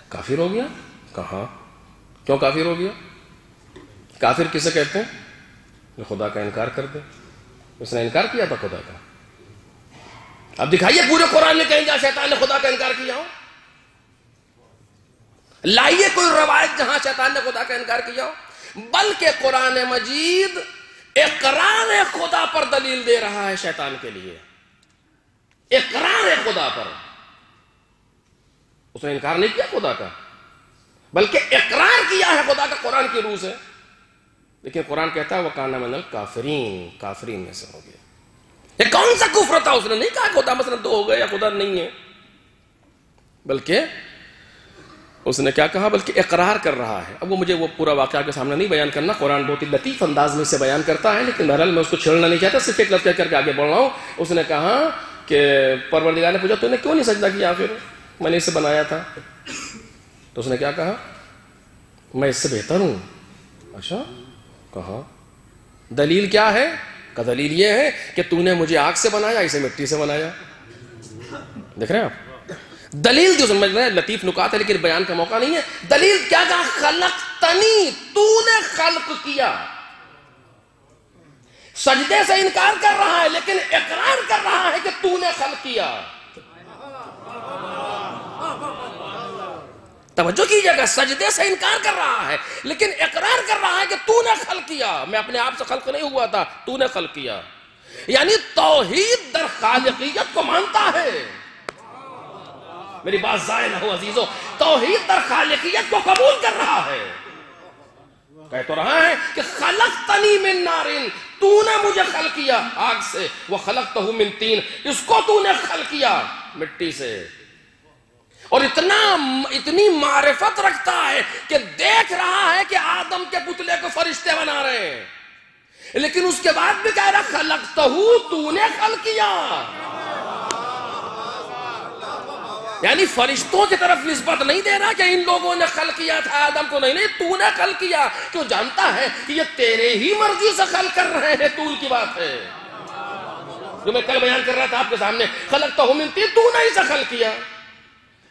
کافر ہو گیا، کہاں؟ کیوں کافر ہو گیا؟ کافر کسے کہتے ہیں؟ جو خدا کا انکار کر دے۔ اس نے انکار کیا تھا خدا کا، اب دکھائیے پورے قرآن میں کہیں جہاں شیطان نے خدا کا انکار کیا ہو، لائیے کوئی روایت جہاں شیطان نے خدا کا انکار کیا ہو۔ بلکہ قرآن مجید اقرار خدا پر دلیل دے رہا ہے شیطان کے لیے، اقرار خدا پر۔ اس نے انکار نہیں کیا خدا کا، بلکہ اقرار کیا ہے خدا کا قرآن کی روح سے، لیکن قرآن کہتا ہے وَكَانَ مِنَ الْكَافِرِينَ، کافرین میں سے ہو گیا۔ یہ کون سا کفر تھا؟ اس نے نہیں کہا خدا مثلا دو ہو گئے یا خدا نہیں ہے، بلکہ اس نے کیا کہا؟ بلکہ اقرار کر رہا ہے۔ اب وہ مجھے وہ پورا واقعہ کے سامنے نہیں بیان کرنا، قرآن بہت ہی لطیف انداز میں سے بیان کرتا ہے، لیکن بہرحال میں اس کو چھیڑنا نہیں چاہتا، صرف ایک لفظ کہہ کر کے آگے بڑھ رہا ہوں۔ اس نے کہا کہ پروردگار نے پوچھا تو نے کیوں نہیں سجدہ کیا؟ پھر میں نے اسے بنایا تھا۔ تو اس نے کیا کہا؟ میں اس سے بہتر ہوں۔ اچھا، کہا دلیل کیا ہے؟ کہ دلیل یہ ہے کہ تو نے مجھے آگ سے بنایا، اسے مٹی سے بنایا۔ دیکھ رہے ہیں آپ؟ دلیل جو سمجھ رہے ہیں، لطیف نکات ہے لیکن بیان کا موقع نہیں ہے۔ دلیل کیا کہا؟ خلقتنی، تو نے خلق کیا۔ سجدے سے انکار کر رہا ہے لیکن اقرار کر رہا ہے کہ تو نے خلق کیا۔ توجہ کیجئے گا، سجدے سے انکار کر رہا ہے لیکن اقرار کر رہا ہے کہ تو نے خلق کیا، میں اپنے آپ سے خلق نہیں ہوا تھا، تو نے خلق کیا۔ یعنی توحید در خالقیت کو مانتا ہے۔ میری بات ضائع نہ ہو عزیزو، توحید در خالقیت کو قبول کر رہا ہے۔ کہہ تو رہا ہے کہ خلقتنی من نار، تو نے مجھے خلق کیا آگ سے، وخلقتہ من طین، اس کو تو نے خلق کیا مٹی سے۔ اور اتنی معرفت رکھتا ہے کہ دیکھ رہا ہے کہ آدم کے پتلے کو فرشتے بنا رہے ہیں، لیکن اس کے بعد بھی کہہ رہا خلقتہ، تو نے خلق کیا۔ یعنی فرشتوں کی طرف نسبت نہیں دے رہا کہ ان لوگوں نے خلق کیا تھا آدم کو، نہیں، تو نے خلق کیا، کیوں جانتا ہے کہ یہ تیرے ہی مرضی سے خلق کر رہے ہیں، طول کی بات ہے جو میں کل بیان کر رہا تھا آپ کے سامنے، خلقتہ من طین، تو نے اسے خلق کیا۔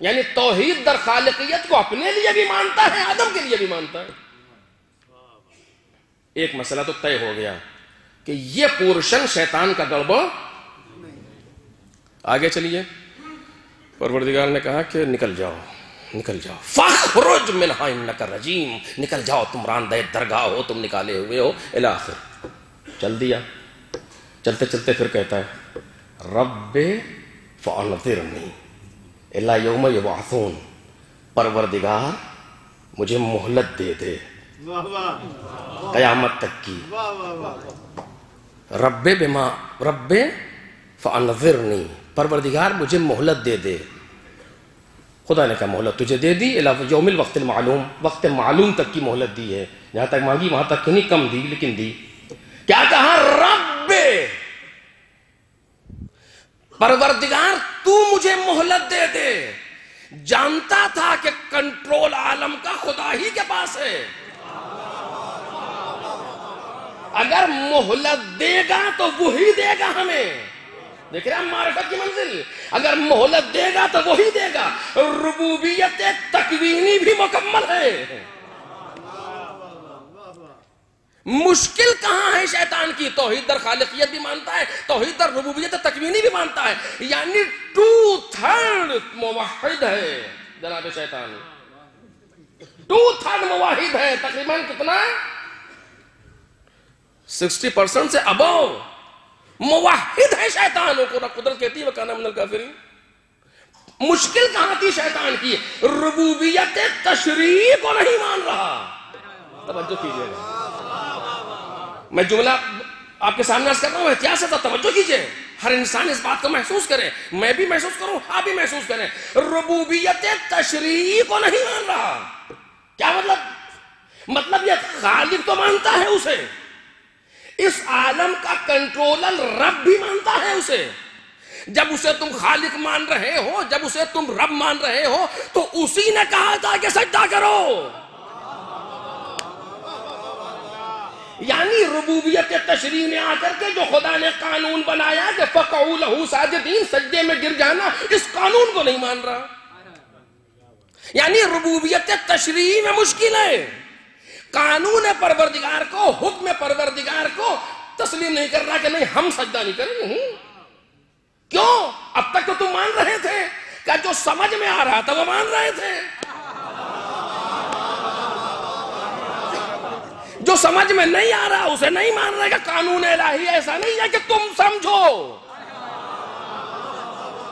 یعنی توحید در خالقیت کو اپنے لیے بھی مانتا ہے، آدم کے لیے بھی مانتا ہے۔ ایک مسئلہ تو طے ہو گیا کہ یہ پورشن شیطان کا گڑبڑ۔ آگے چلیے، پروردگار نے کہا کہ نکل جاؤ، نکل جاؤ، فَاخْرُجْ مِنْهَا إِنَّكَ رَجِيمٌ، نکل جاؤ، تم راندہ درگاہ ہو، تم نکالے ہوئے ہو، الی آخر۔ چل دیا، چلتے چلتے پھر کہتا ہے رب فَأَنظِرْنِي اِلَى يَوْمَ يُبْعَثُونَ، پروردگار مجھے مہلت دے دے قیامت تک کی۔ رب فَأَنظِرْنِي، پروردگار مجھے مہلت دے دے۔ خدا نے کہا مہلت تجھے دے دی، الی یوم الوقت المعلوم، وقت معلوم تک کی مہلت دی ہے، جہاں تک مانگی وہاں تک نہیں، کم دی لیکن دی۔ کیا کہا؟ رب پروردگار تو مجھے مہلت دے دے۔ جانتا تھا کہ کنٹرول عالم کا خدا ہی کے پاس ہے، اگر مہلت دے گا تو وہی دے گا ہمیں۔ دیکھ رہے ہیں معرفت کی منزل، اگر مہلت دے گا تو وہی دے گا۔ ربوبیت تکوینی بھی مکمل ہے۔ مشکل کہاں ہے شیطان کی؟ توحید در خالقیت بھی مانتا ہے، توحید در ربوبیت تکوینی بھی مانتا ہے، یعنی 2/3 موحد ہے جناب شیطان، 2/3 موحد ہے، تقریباً کتنا؟ 60% سے ابو موحد ہے شیطان۔ قدرت کہتی ہے وَكَانَ مِنَ الْكَافِرِينَ۔ مشکل کہاں تھی شیطان کی؟ ربوبیت تشریع کو نہیں مان رہا۔ توجہ کیجئے گا، میں جملہ آپ کے سامنے عرض کر رہا ہوں، احتیاط سے توجہ کیجئے، ہر انسان اس بات کو محسوس کرے، میں بھی محسوس کروں، آپ بھی محسوس کریں۔ ربوبیت تشریع کو نہیں مان رہا۔ کیا مطلب یہ خالق تو مانتا ہے اسے، اس عالم کا کنٹرولر رب بھی مانتا ہے اسے۔ جب اسے تم خالق مان رہے ہو، جب اسے تم رب مان رہے ہو، تو اسی نے کہا تھا کہ سجدہ کرو۔ یعنی ربوبیت تشریع نے آ کر کے جو خدا نے قانون بنایا کہ فَقَعُوا لَهُ ساجدین، سجدے میں گر جانا، اس قانون کو نہیں مان رہا۔ یعنی ربوبیت تشریع میں مشکل ہے، قانون پروردگار کو، حکم پروردگار کو تسلیم نہیں کر رہا کہ نہیں ہم سجدہ نہیں کریں گے۔ کیوں؟ اب تک تو تم مان رہے تھے کہ جو سمجھ میں آ رہا تھا وہ مان رہے تھے، جو سمجھ میں نہیں آ رہا اسے نہیں مان رہے کہ قانون الہی ایسا نہیں ہے کہ تم سمجھو۔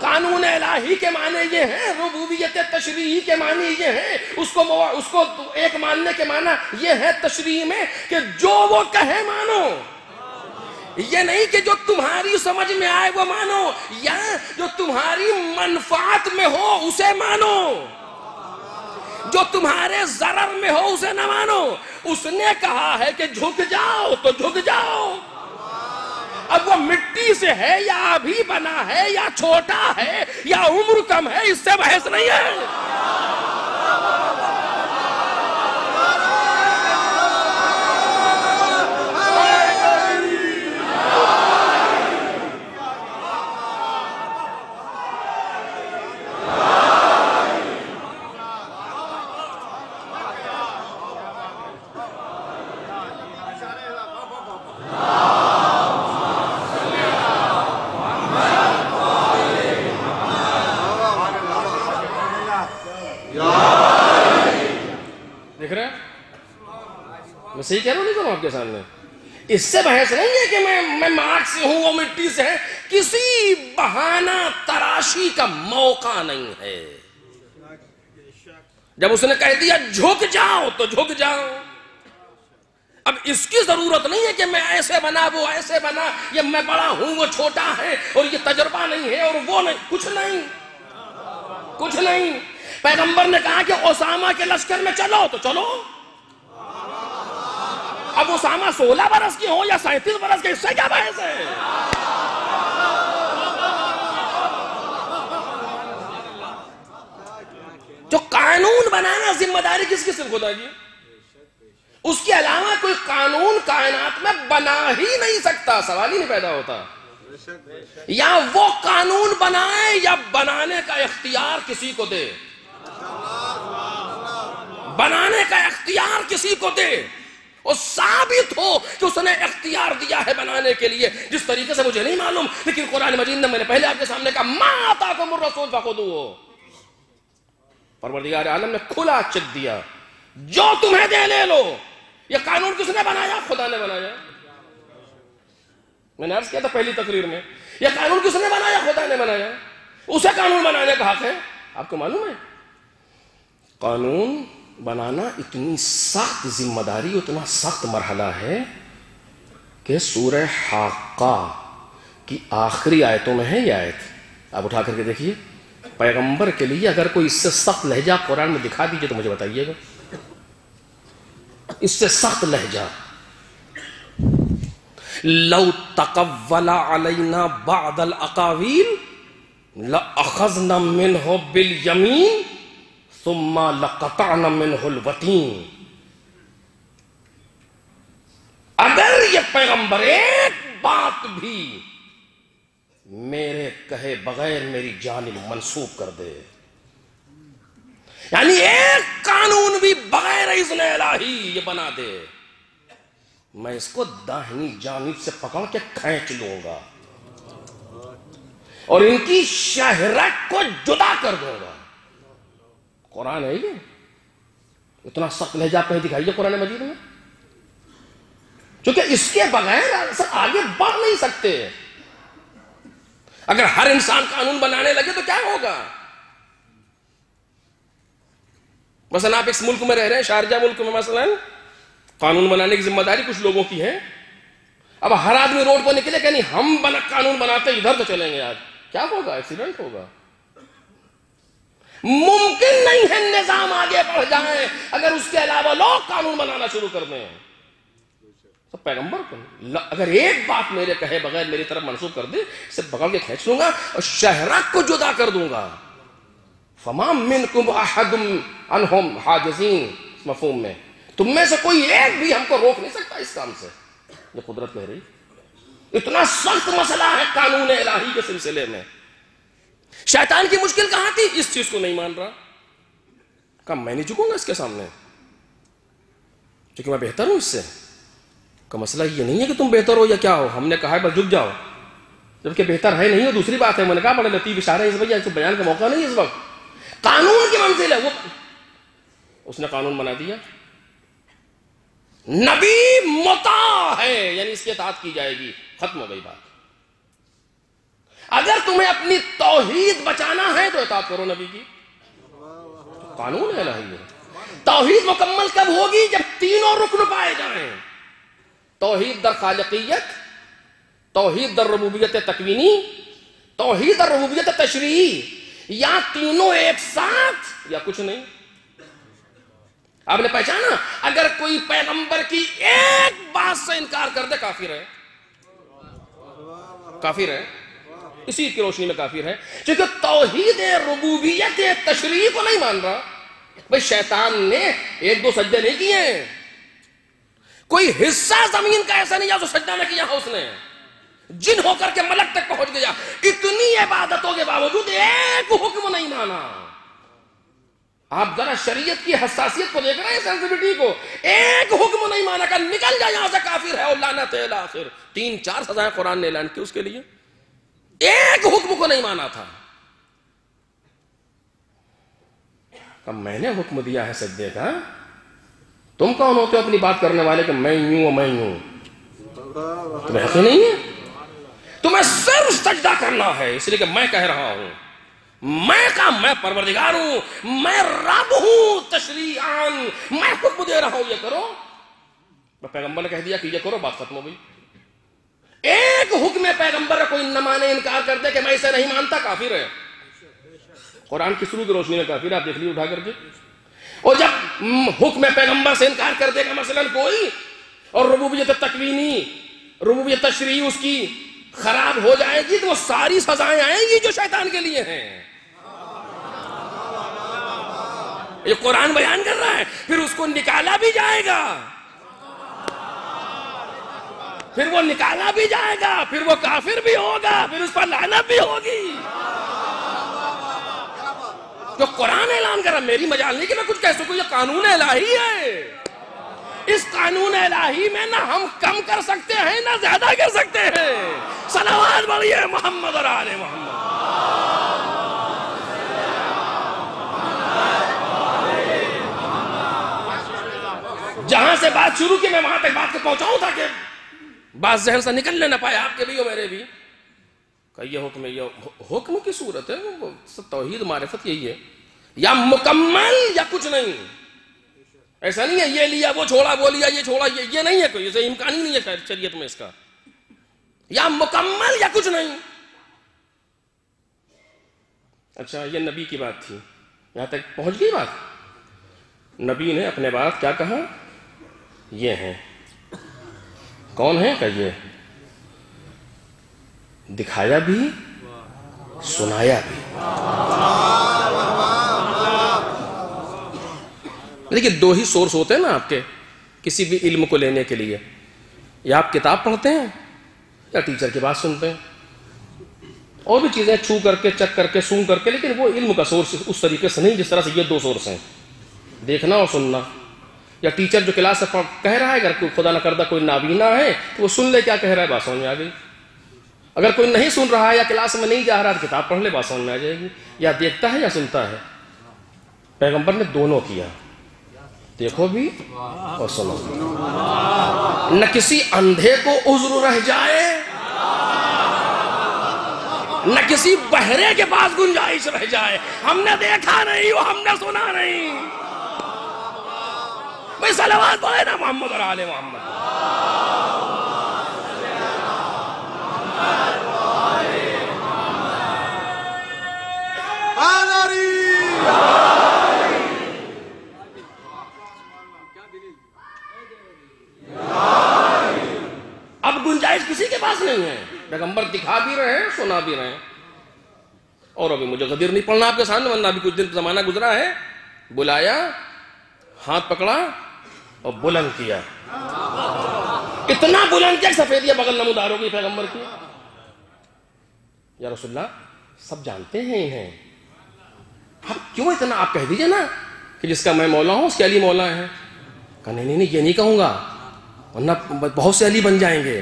قانون الہی کے معنی یہ ہیں، ربوبیت تشریعی کے معنی یہ ہیں، اس کو ایک ماننے کے معنی یہ ہے تشریع میں کہ جو وہ کہے مانو، یہ نہیں کہ جو تمہاری سمجھ میں آئے وہ مانو، یا جو تمہاری منفعت میں ہو اسے مانو، جو تمہارے ضرر میں ہو اسے نہ مانو۔ اس نے کہا ہے کہ جھک جاؤ تو جھک جاؤ، اب وہ مٹی سے ہے یا ابھی بنا ہے یا چھوٹا ہے یا عمر کم ہے، اس سے بحث نہیں ہے۔ دیکھ رہے ہیں میں صحیح کہہ رہا ہوں نہیں کروں آپ کے سامنے؟ اس سے بحث نہیں ہے کہ میں مارک سے ہوں وہ مٹی سے ہے، کسی بہانہ تراشی کا موقع نہیں ہے۔ جب اس نے کہہ دیا جھک جاؤ تو جھک جاؤ، اب اس کی ضرورت نہیں ہے کہ میں ایسے بنا وہ ایسے بنا، یا میں بڑا ہوں وہ چھوٹا ہے، اور یہ تجربہ نہیں ہے اور وہ نہیں، کچھ نہیں، کچھ نہیں۔ پیغمبر نے کہا کہ اسامہ کے لشکر میں چلو تو چلو، اب اسامہ 16 برس کی ہو یا 37 برس کے، اس سے کیا بحث ہے؟ جو قانون بنانا ذمہ داری کس کس خدا کی، اس کے علاوہ کوئی قانون کائنات میں بنا ہی نہیں سکتا، سوال ہی نہیں پیدا ہوتا۔ یا وہ قانون بنائے یا بنانے کا اختیار کسی کو دے، بنانے کا اختیار کسی کو دے، اور ثابت ہو کہ اس نے اختیار دیا ہے بنانے کے لیے، جس طریقے سے مجھے نہیں معلوم، لیکن قرآن مجید نے، میں نے پہلے آپ کے سامنے کہا ما آتاکم الرسول فخذوہ، پروردگار عالم نے کھلا چک دیا، جو تمہیں دے لے لو۔ یہ قانون کس نے بنایا؟ خدا نے بنایا۔ میں نے عرض کیا تھا پہلی تقریر میں، یہ قانون کس نے بنایا؟ خدا نے بنایا، اسے قانون بنانے کا حق ہے۔ آپ کو معلوم ہے قانون بنانا اتنی سخت ذمہ داری، اتنا سخت مرحلہ ہے کہ سورہ حاقہ کی آخری آیتوں میں ہے یہ آیت، آپ اٹھا کر کے دیکھیے، پیغمبر کے لیے اگر کوئی اس سے سخت لہجہ قرآن میں دکھا دیجئے تو مجھے بتائیے گا، اس سے سخت لہجہ۔ لو تقول علینا بعض الاقاویل لأخذنا منه بالیمین ثم لقطعنا منه الوتین۔ اگر یہ پیغمبر ایک بات بھی میرے کہے بغیر میری جانب منسوب کر دے، یعنی ایک قانون بھی بغیر اذن الہی یہ بنا دے، میں اس کو داہنی جانب سے پکڑ کے کھینچ لوں گا اور ان کی شہرت کو جدا کر دوں گا۔ قرآن ہے یہ، اتنا سخت لہجہ کہیں دکھائیے قرآن مجید میں، کیونکہ اس کے بغیر آگے بڑھ نہیں سکتے۔ اگر ہر انسان قانون بنانے لگے تو کیا ہوگا؟ مثلا آپ اس ملک میں رہ رہے ہیں، شارجہ ملک میں مثلا قانون بنانے کی ذمہ داری کچھ لوگوں کی ہے، اب ہر آدمی روڈ پر نکلے کہ نہیں ہم قانون بناتے ادھر تو چلیں گے، آج کیا ہوگا؟ ایکسیڈنٹ ہوگا۔ ممکن نہیں ہے نظام آگے بڑھ جائے اگر اس کے علاوہ لوگ قانون بنانا شروع کر دیں۔ تو پیغمبر کو اگر ایک بات میرے کہے بغیر میری طرف منسوب کر دے، اسے پکڑ کے کھینچ لوں گا اور شہرت کو جدا کر دوں گا۔ فما منکم احد عنہم حاجزین، مفہوم میں تم میں سے کوئی ایک بھی ہم کو روک نہیں سکتا اس کام سے، یہ قدرت کہہ رہی۔ اتنا سخت مسئلہ ہے قانون الہی کے سلسلے میں۔ شیطان کی مشکل کہاں تھی؟ اس چیز کو نہیں مان رہا، کہا میں نہیں جھکوں گا اس کے سامنے کیونکہ میں بہتر ہوں اس سے۔ کا مسئلہ یہ نہیں ہے کہ تم بہتر ہو یا کیا ہو، ہم نے کہا ہے بس جھک جاؤ، جبکہ بہتر ہے نہیں، وہ دوسری بات ہے. میں نے کہا بڑے لطیف اشارہ ہے اس بھیا، اس بیان کا موقع نہیں اس وقت. قانون کی منزل ہے وہ، اس نے قانون بنا دیا. نبی مطاع ہے یعنی اس کی اطاعت کی جائے گی، ختم ہو گئی بات. اگر تمہیں اپنی توحید بچانا ہے تو اطاعت کرو نبی کی. قانون الہی ہے. توحید مکمل کب ہوگی؟ جب تینوں رکن پائے جائیں. توحید در خالقیت، توحید در ربوبیت تکوینی، توحید در ربوبیت تشریعی. یا تینوں ایک ساتھ یا کچھ نہیں. آپ نے پہچانا؟ اگر کوئی پیغمبر کی ایک بات سے انکار کر دے کافر ہے. کافر ہے، اسی کی روشنی میں کافر ہے، کیونکہ توحید ربوبیت تشریعی کو نہیں مان رہا. بھئی شیطان نے ایک دو سجدے نہیں کیے ہیں، کوئی حصہ زمین کا ایسا نہیں جو سجدہ نہ کیا اس نے. جن ہو کر کے ملک تک پہنچ گیا، اتنی عبادتوں کے باوجود ایک حکم نہیں مانا. آپ ذرا شریعت کی حساسیت کو دیکھ رہے ہیں، سینسیٹیوٹی کو. ایک حکم نہیں مانا کہ نکل جائے یہاں سے کافر ہے اور لعنت ہے آخر. 3-4 سزائیں قرآن نے اعلان کی اس کے لیے. ایک حکم کو نہیں مانا تھا. اب میں نے حکم دیا ہے سجدے کا، تم کون ہوتے ہو اپنی بات کرنے والے کہ میں یوں میں یوں؟ تمہیں حق نہیں ہے. تمہیں صرف سجدہ کرنا ہے، اس لیے کہ میں کہہ رہا ہوں. میں پروردگار ہوں، میں رب ہوں تشریعاً، میں حکم دے رہا ہوں یہ کرو. پیغمبر نے کہہ دیا کہ یہ کرو، بات ختم ہو گئی. ایک حکم پیغمبر کا کوئی نہ مانے، انکار کر دے کہ میں اسے نہیں مانتا، کافر ہے. قرآن کی شروع کی روشنی میں کافر ہے. آپ دیکھ لیے اٹھا کر کے. اور جب حکم پیغمبر سے انکار کر دے گا مثلا کوئی، اور ربوبیت تکوینی، ربوبیت تشریعی اس کی خراب ہو جائے گی، تو وہ ساری سزائیں آئیں گی جو شیطان کے لیے ہیں. یہ قرآن بیان کر رہا ہے. پھر اس کو نکالا بھی جائے گا، پھر وہ نکالا بھی جائے گا، پھر وہ کافر بھی ہوگا، پھر اس پر لعنت بھی ہوگی. جو قرآن اعلان کر رہا، میری مجال نہیں کہ میں کچھ کہہ سکوں، یہ قانون الہی ہے. اس قانون الہی میں نہ ہم کم کر سکتے ہیں نہ زیادہ کر سکتے ہیں. صلوات پڑھیے محمد اور آل محمد. جہاں سے بات شروع کی میں وہاں تک بات کو پہنچاؤں تھا کہ بات ذہن سے نکلنے نہ پائے آپ کے بھی اور میرے بھی. کہ یہ حکم ہے، یہ حکم کی صورت ہے. توحید معرفت یہی ہے، یا مکمل یا کچھ نہیں. ایسا نہیں ہے یہ لیا وہ چھوڑا، وہ لیا یہ چھوڑا، یہ نہیں ہے. کوئی اسے امکان ہی نہیں ہے شریعت میں اس کا. یا مکمل یا کچھ نہیں. اچھا یہ نبی کی بات تھی، یہاں تک پہنچ گئی بات. نبی نے اپنے بات کیا کہا؟ یہ ہیں. کون ہے کہ یہ دکھایا بھی سنایا بھی. دیکھیے دو ہی سورس ہوتے ہیں نا آپ کے کسی بھی علم کو لینے کے لیے. یا آپ کتاب پڑھتے ہیں یا ٹیچر کی بات سنتے ہیں. اور بھی چیزیں چھو کر کے چک کر کے سون کر کے، لیکن وہ علم کا سورس اس طریقے سے نہیں جس طرح سے یہ دو سورس ہیں، دیکھنا اور سننا. یا ٹیچر جو کلاس سے کہہ رہا ہے، اگر کوئی خدا نہ کردہ کوئی نابینا ہے تو وہ سن لے کیا کہہ رہا ہے، بات سمجھ میں آ گئی. اگر کوئی نہیں سن رہا ہے یا کلاس میں نہیں جا رہا تو کتاب پڑھ لے، بات سمجھ میں آ جائے گی. یا دیکھتا ہے یا سنتا ہے. پیغمبر نے دونوں کیا، دیکھو بھی اور سنو بھی. نہ کسی اندھے کو عذر رہ جائے، نہ کسی بہرے کے پاس گنجائش رہ جائے. ہم نے دیکھا نہیں، وہ ہم نے سنا نہیں. بھائی صلوات پڑھے نا محمد اور آل محمد. اب گنجائش کسی کے پاس نہیں ہے. پیغمبر دکھا بھی رہے ہیں، سنا بھی رہے ہیں. اور ابھی مجھے غدیر نہیں پڑھنا آپ کے سامنے، ورنہ ابھی کچھ دن زمانہ گزرا ہے. بلایا، ہاتھ پکڑا اور بلند کیا. اتنا بلند کیا سفیدیہ بغل نمودار ہوگی پیغمبر کی. یا رسول اللہ سب جانتے ہیں انہیں، آپ کیوں اتنا، آپ کہہ دیجئے نا کہ جس کا میں مولا ہوں اس کے علی مولا ہے. کہا نہیں نہیں یہ نہیں کہوں گا ورنہ بہت سے علی بن جائیں گے.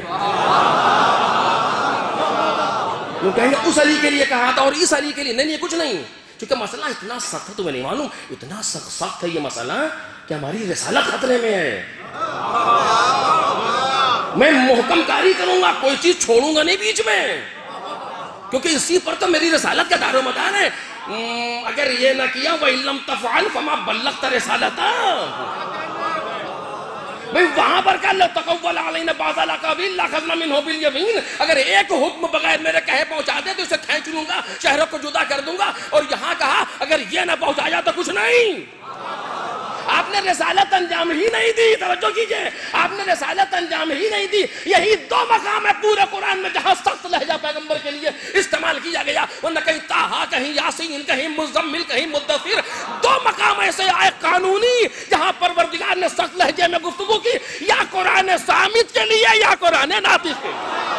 لوگ کہیں گے اس علی کے لیے کہا تھا اور اس علی کے لیے. نہیں کچھ نہیں. کیونکہ مسئلہ اتنا سخت ہے, تمہیں نہیں معلوم, اتنا سخت ہے یہ مسئلہ کہ ہماری رسالت خطرے میں ہے. میں محکم کاری کروں گا, کوئی چیز چھوڑوں گا نہیں بیچ میں, کیونکہ اسی پر تو میری رسالت کا دار و مدار ہے. اگر یہ نہ کیا وَإِن لَمْ تَفْعَلْ فَمَا بَلَّغْتَ رِسَالَتَهُ, بھئی وہاں پر کہا لَتَقَوَّلَ عَلَيْنَا بَعْضَ الْأَقَاوِيلِ لَأَخَذْنَا مِنْهُ بِالْيَمِينِ, اگر ایک حکم بغیر میرے کہے پہنچا دے تو اسے کھینچ لوں گا, شہروں کو جدا کر دوں گا. اور یہاں کہا اگر یہ نہ پہنچایا تو کچھ نہیں. آپ نے رسالت انجام ہی نہیں دی. توجہ کیجئے, آپ نے رسالت انجام ہی نہیں دی. یہی دو مقام ہے پورے قرآن میں جہاں سخت لہجہ پیغمبر کے لیے استعمال کیا گیا, ورنہ کہیں طٰہٰ, کہیں یاسین, کہیں مزمل, کہیں مدثر. دو مقام ایسے آئے قانونی جہاں پروردگار نے سخت لہجے میں گفتگو کی, یا قرآن صامت کے لیے یا قرآن ناطق کے لیے.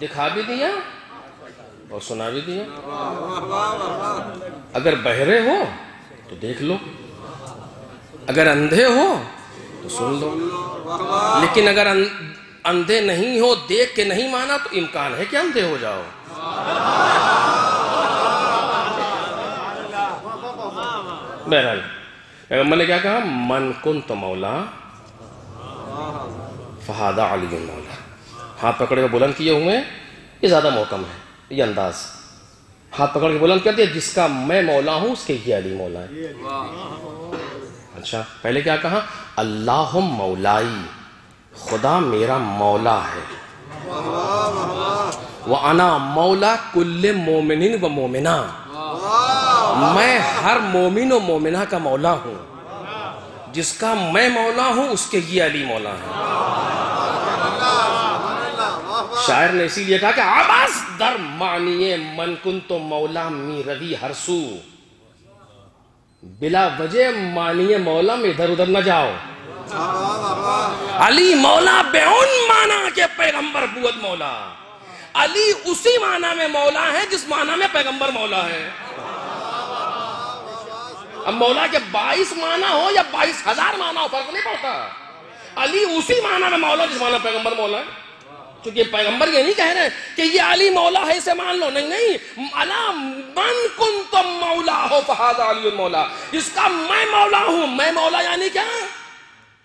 دکھا بھی دیا اور سنا بھی دیا. اگر بہرے ہو تو دیکھ لو, اگر اندھے ہو تو سن لو, لیکن اگر اندھے نہیں ہو, دیکھ کے نہیں مانا, تو امکان ہے کہ اندھے ہو جاؤ. بہرحال پیغمبر نے کیا کہا, من کنت مولا فہذا علی مولا. ہاتھ پکڑ کے بلند کیے ہوئے, یہ زیادہ محکم ہے یہ انداز. ہاتھ پکڑ کے بلند کر دیا, جس کا میں مولا ہوں اس کے یہ علی مولا ہے. اچھا, پہلے کیا کہا, اللہ مولائی, خدا میرا مولا ہے. وَأَنَا مَوْلَا كُلِّ مُؤْمِنٍ وَمُؤْمِنَةٍ, میں ہر مومن و مومنہ کا مولا ہوں. جس کا میں مولا ہوں اس کے یہ علی مولا ہے. شاعر نے اسی لیے کہا کہ عباس در معنی من کنت مولا می روی ہر سو, بلا وجہ معنی مولا میں ادھر ادھر نہ جاؤ. علی مولا بے ان معنی کے پیغمبر بود مولا. علی اسی معنی میں مولا ہے جس معنی میں پیغمبر مولا ہے. اب مولا کے 22 معنی ہو یا 22,000 معنی ہو, فرق نہیں پڑتا. علی اسی معنی میں مولا جس معنی پیغمبر مولا ہے. کیونکہ پیغمبر یہ نہیں کہہ رہے کہ یہ علی مولا ہے اسے مان لو, نہیں. الا من کنتم مولا ہو فہذا علی مولا, جس کا میں مولا ہوں. میں مولا یعنی کیا,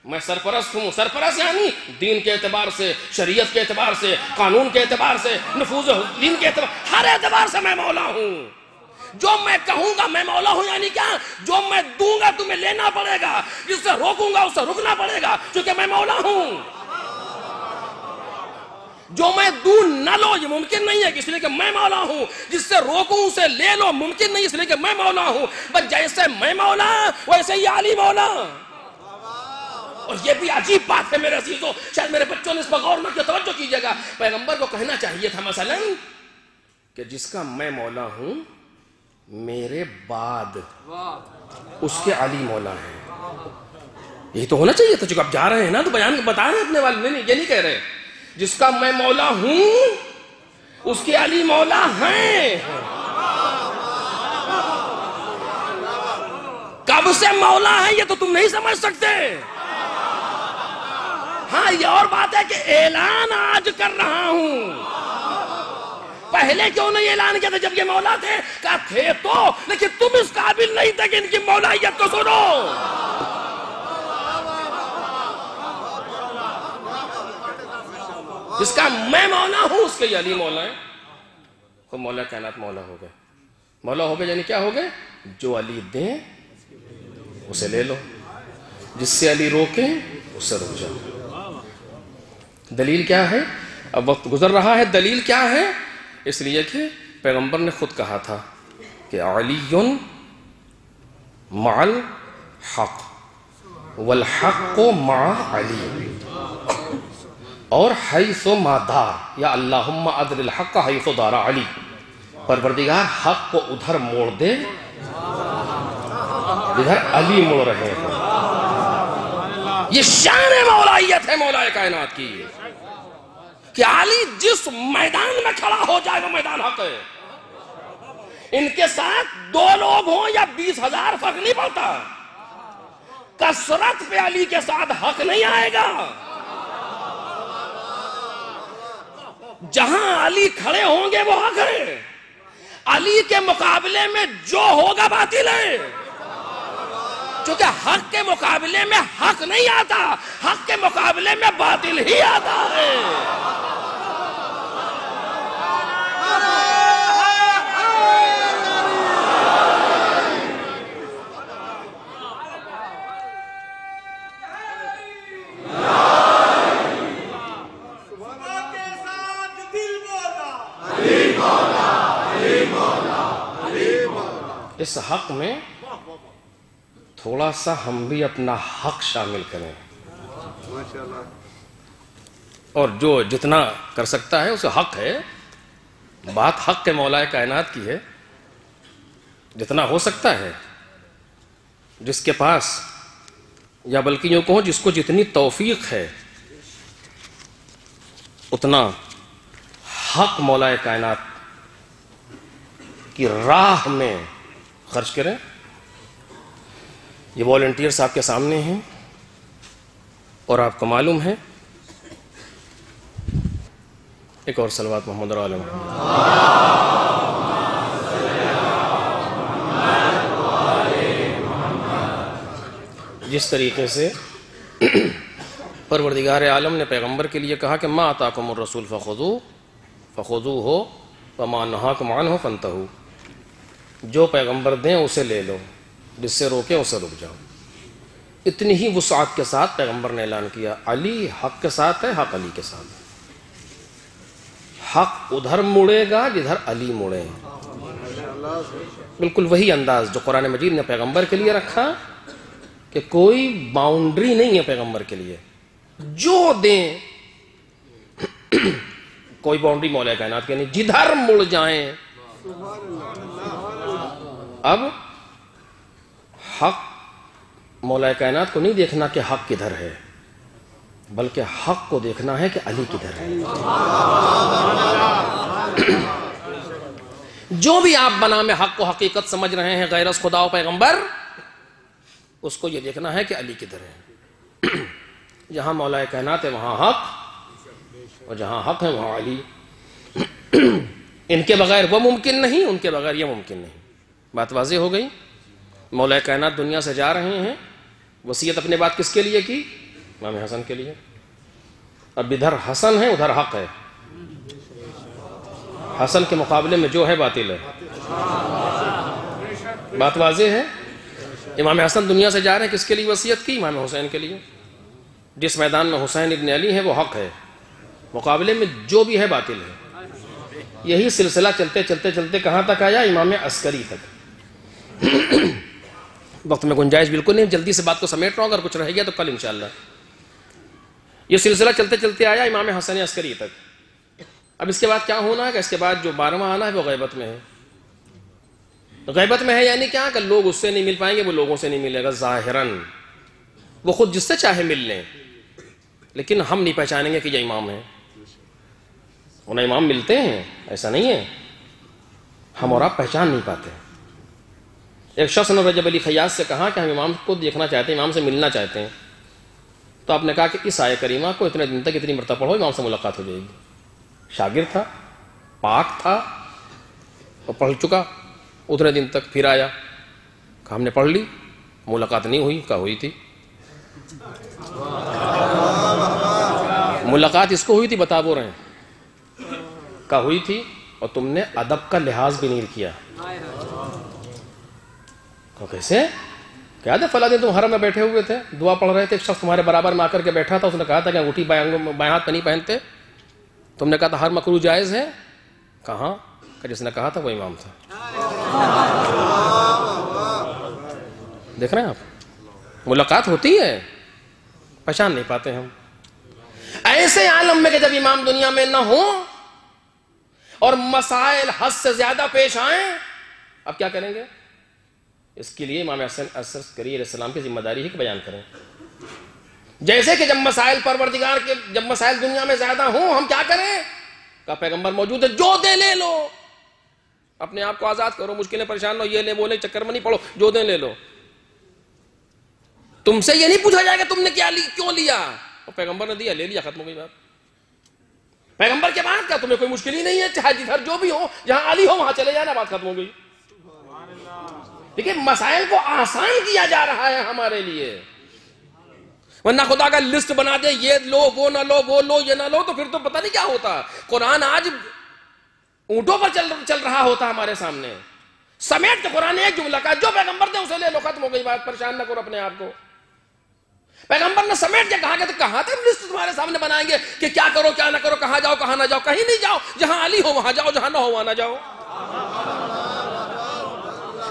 میں سرپرست ہوں. سرپرست یعنی دین کے اعتبار سے, شریعت کے اعتبار سے, قانون کے اعتبار سے, نفوذ دین کے اعتبار, ہر اعتبار سے میں مولا ہوں. جو میں کہوں گا میں مولا ہوں یعنی کیا, جو میں دوں گا تمہیں لینا پڑے گا, جس سے روکوں گا اس سے رکنا پڑے گا, کیونکہ میں مولا ہوں. جو میں دوں نہ لو یہ ممکن نہیں ہے, اس لیے کہ میں مولا ہوں. جس سے روکوں اسے لے لو ممکن نہیں, اس لیے کہ میں مولا ہوں. بس جیسے میں مولا ویسے ہی علی مولا. اور یہ بھی عجیب بات ہے میرے عزیزوں, شاید میرے بچوں نے اس پر غور نہ کیا, توجہ کیجئے گا. پیغمبر کو کہنا چاہیے تھا مثلا کہ جس کا میں مولا ہوں میرے بعد اس کے علی مولا ہے. یہی تو ہونا چاہیے تھا. چونکہ آپ جا رہے ہیں نا تو بیان بتا رہے ہیں اپنے والے, نہیں یہ نہیں کہہ رہے جس کا میں مولا ہوں اس کے علی مولا ہیں. کب سے مولا ہے یہ تو تم نہیں سمجھ سکتے. ہاں یہ اور بات ہے کہ اعلان آج کر رہا ہوں. پہلے کیوں نہیں اعلان کیا تھا جب یہ مولا تھے؟ کہا تھے تو, لیکن تم اس قابل نہیں تھے کہ ان کی مولائیت کو سنو. جس کا میں مولا ہوں اس کے یہ علی مولا ہے. خود مولا کائنات مولا ہو گئے. مولا ہو گئے یعنی کیا ہو گئے, جو علی دیں اسے لے لو, جس سے علی روکیں اس سے رک جاؤ. دلیل کیا ہے؟ اب وقت گزر رہا ہے. دلیل کیا ہے؟ اس لیے کہ پیغمبر نے خود کہا تھا کہ علی مع الحق والحق مع علی. اور حیث ما دار، یا اللہم ادر الحق حیث دار علی، پروردگار حق کو ادھر موڑ دے ادھر علی مڑ رہے ہیں۔ یہ شان مولائیت ہے مولا کائنات کی کہ علی جس میدان میں کھڑا ہو جائے وہ میدان حق ہے۔ ان کے ساتھ 2 لوگ ہوں یا 20,000 فرق نہیں پڑتا، کثرت پہ علی کے ساتھ حق نہیں آئے گا۔ جہاں علی کھڑے ہوں گے وہ حق ہے، علی کے مقابلے میں جو ہوگا باطل ہے، کیونکہ حق کے مقابلے میں حق نہیں آتا، حق کے مقابلے میں باطل ہی آتا ہے۔ اس حق میں تھوڑا سا ہم بھی اپنا حق شامل کریں، اور جو جتنا کر سکتا ہے اسے حق ہے، بات حق کے مولا کائنات کی ہے، جتنا ہو سکتا ہے، جس کے پاس، یا بلکہ یوں کہوں جس کو جتنی توفیق ہے اتنا حق مولا کائنات کی راہ میں خرچ کریں۔ یہ والنٹیئرز آپ کے سامنے ہیں اور آپ کو معلوم ہے۔ ایک اور صلوات محمد اور آل محمد۔ جس طریقے سے پروردگار عالم نے پیغمبر کے لیے کہا کہ ما آتاکم الرسول فخذوہ وما نہاکم عنہ فانتہوا، جو پیغمبر دیں اسے لے لو، جس سے روکیں اسے رک جاؤ۔ اتنی ہی وسعت کے ساتھ پیغمبر نے اعلان کیا علی حق کے ساتھ ہے، حق علی کے ساتھ ہے۔ حق ادھر مڑے گا جدھر علی مڑے، بالکل وہی انداز جو قرآن مجید نے پیغمبر کے لیے رکھا کہ کوئی باؤنڈری نہیں ہے پیغمبر کے لیے، جو دیں کوئی باؤنڈری مولا کائنات کے نہیں، جدھر مڑ جائیں۔ اب حق مولا کائنات کو نہیں دیکھنا کہ حق کدھر ہے، بلکہ حق کو دیکھنا ہے کہ علی کدھر ہے۔ جو بھی آپ بنام حق کو حقیقت سمجھ رہے ہیں غیر از خدا و پیغمبر، اس کو یہ دیکھنا ہے کہ علی کدھر ہے۔ جہاں مولا کائنات ہے وہاں حق، اور جہاں حق ہے وہاں علی۔ ان کے بغیر وہ ممکن نہیں، ان کے بغیر یہ ممکن نہیں۔ بات واضح ہو گئی؟ مولا کائنات دنیا سے جا رہے ہیں، وصیت اپنے بات کس کے لیے کی؟ امام حسن کے لیے۔ اب ادھر حسن ہے ادھر حق ہے، حسن کے مقابلے میں جو ہے باطل ہے۔ بات واضح ہے؟ امام حسن دنیا سے جا رہے ہیں، کس کے لیے وصیت کی؟ امام حسین کے لیے۔ جس میدان میں حسین ابن علی ہے وہ حق ہے، مقابلے میں جو بھی ہے باطل ہے۔ یہی سلسلہ چلتے چلتے چلتے کہاں تک آیا؟ امام عسکری تک۔ وقت میں گنجائش بالکل نہیں، جلدی سے بات کو سمیٹ رہا ہوں، اگر کچھ رہ گیا تو کل انشاءاللہ۔ یہ سلسلہ چلتے چلتے آیا امام حسن عسکری تک۔ اب اس کے بعد کیا ہونا ہے کہ اس کے بعد جو 12واں آنا ہے وہ غیبت میں ہے۔ غیبت میں ہے یعنی کیا کہ لوگ اس سے نہیں مل پائیں گے، وہ لوگوں سے نہیں ملے گا ظاہراً، وہ خود جس سے چاہے مل لیں، لیکن ہم نہیں پہچانیں گے کہ یہ امام ہے۔ انہیں امام ملتے ہیں، ایسا نہیں ہے، ہم اور آپ پہچان نہیں پاتے۔ ایک شخص نے رجب علی خیاط سے کہا کہ ہم امام کو دیکھنا چاہتے ہیں، امام سے ملنا چاہتے ہیں، تو آپ نے کہا کہ اس آیہ کریمہ کو اتنے دن تک اتنی مرتبہ پڑھو، امام سے ملاقات ہو جائے گی۔ شاگرد تھا، پاک تھا، اور پڑھ چکا اتنے دن تک۔ پھر آیا، کہا ہم نے پڑھ لی، ملاقات نہیں ہوئی، کہا ہوئی تھی۔ ملاقات اس کو ہوئی تھی، بتا بو رہے ہیں، کہا ہوئی تھی، اور تم نے ادب کا لحاظ بھی نہیں کیا۔ کہا کیسے؟ کیا تھا فلاں دن تم حرم میں بیٹھے ہوئے تھے، دعا پڑھ رہے تھے، ایک شخص تمہارے برابر میں آ کر کے بیٹھا تھا، اس نے کہا تھا کہ انگوٹھی بائیں ہاتھ پہ نہیں پہنتے، تم نے کہا تھا ہر مکروہ جائز ہے؟ کہاں؟ کہ جس نے کہا تھا وہ امام تھا۔ دیکھ رہے ہیں آپ، ملاقات ہوتی ہے، پہچان نہیں پاتے ہم۔ ایسے عالم میں کہ جب امام دنیا میں نہ ہو اور مسائل حد سے زیادہ پیش آئیں، اب کیا کریں گے؟ اس کے لیے امام حسن عسکری علیہ السلام کی ذمہ داری ہے کہ بیان کریں. جیسے کہ جب مسائل پروردگار کے، جب مسائل دنیا میں زیادہ ہوں، ہم کیا کریں؟ کہ پیغمبر موجود ہے، جو دے لے لو، اپنے آپ کو آزاد کرو، مشکلیں پریشان نہ ہو، یہ لے وہ لے چکر میں نہیں پڑو، جو دے لے لو. تم سے یہ نہیں پوچھا جائے گا تم نے کیا کیوں لیا، اور پیغمبر نے دیا، لے لیا، ختم ہو گئی بات. پیغمبر کے بعد کیا تمہیں کوئی مشکل ہی نہیں ہے، چاہے جدھر جو بھی ہو، جہاں علی ہو وہاں چلے جانا، بات ختم ہو گئی. دیکھیں مسائل کو آسان کیا جا رہا ہے ہمارے لیے، ورنہ خدا کا لسٹ بنا دے، یہ لو وہ نہ لو، وہ لو یہ نہ لو، تو پھر تو پتہ نہیں کیا ہوتا. قرآن آج اونٹوں پر چل رہا ہوتا ہمارے سامنے. سمیٹ کے قرآن ایک جملہ کا، جو پیغمبر دے اسے لے لو، ختم ہو گئی بات، پریشان نہ کرو اپنے آپ کو. پیغمبر نے سمیٹ کے کہا کہ تو کہاں تک لسٹ تمہارے سامنے بنائیں گے کہ کیا کرو کیا نہ کرو، کہاں جاؤ کہاں نہ جاؤ. کہیں نہیں جاؤ، جہاں علی ہو وہاں جاؤ، جہاں نہ ہو وہاں نہ جاؤ.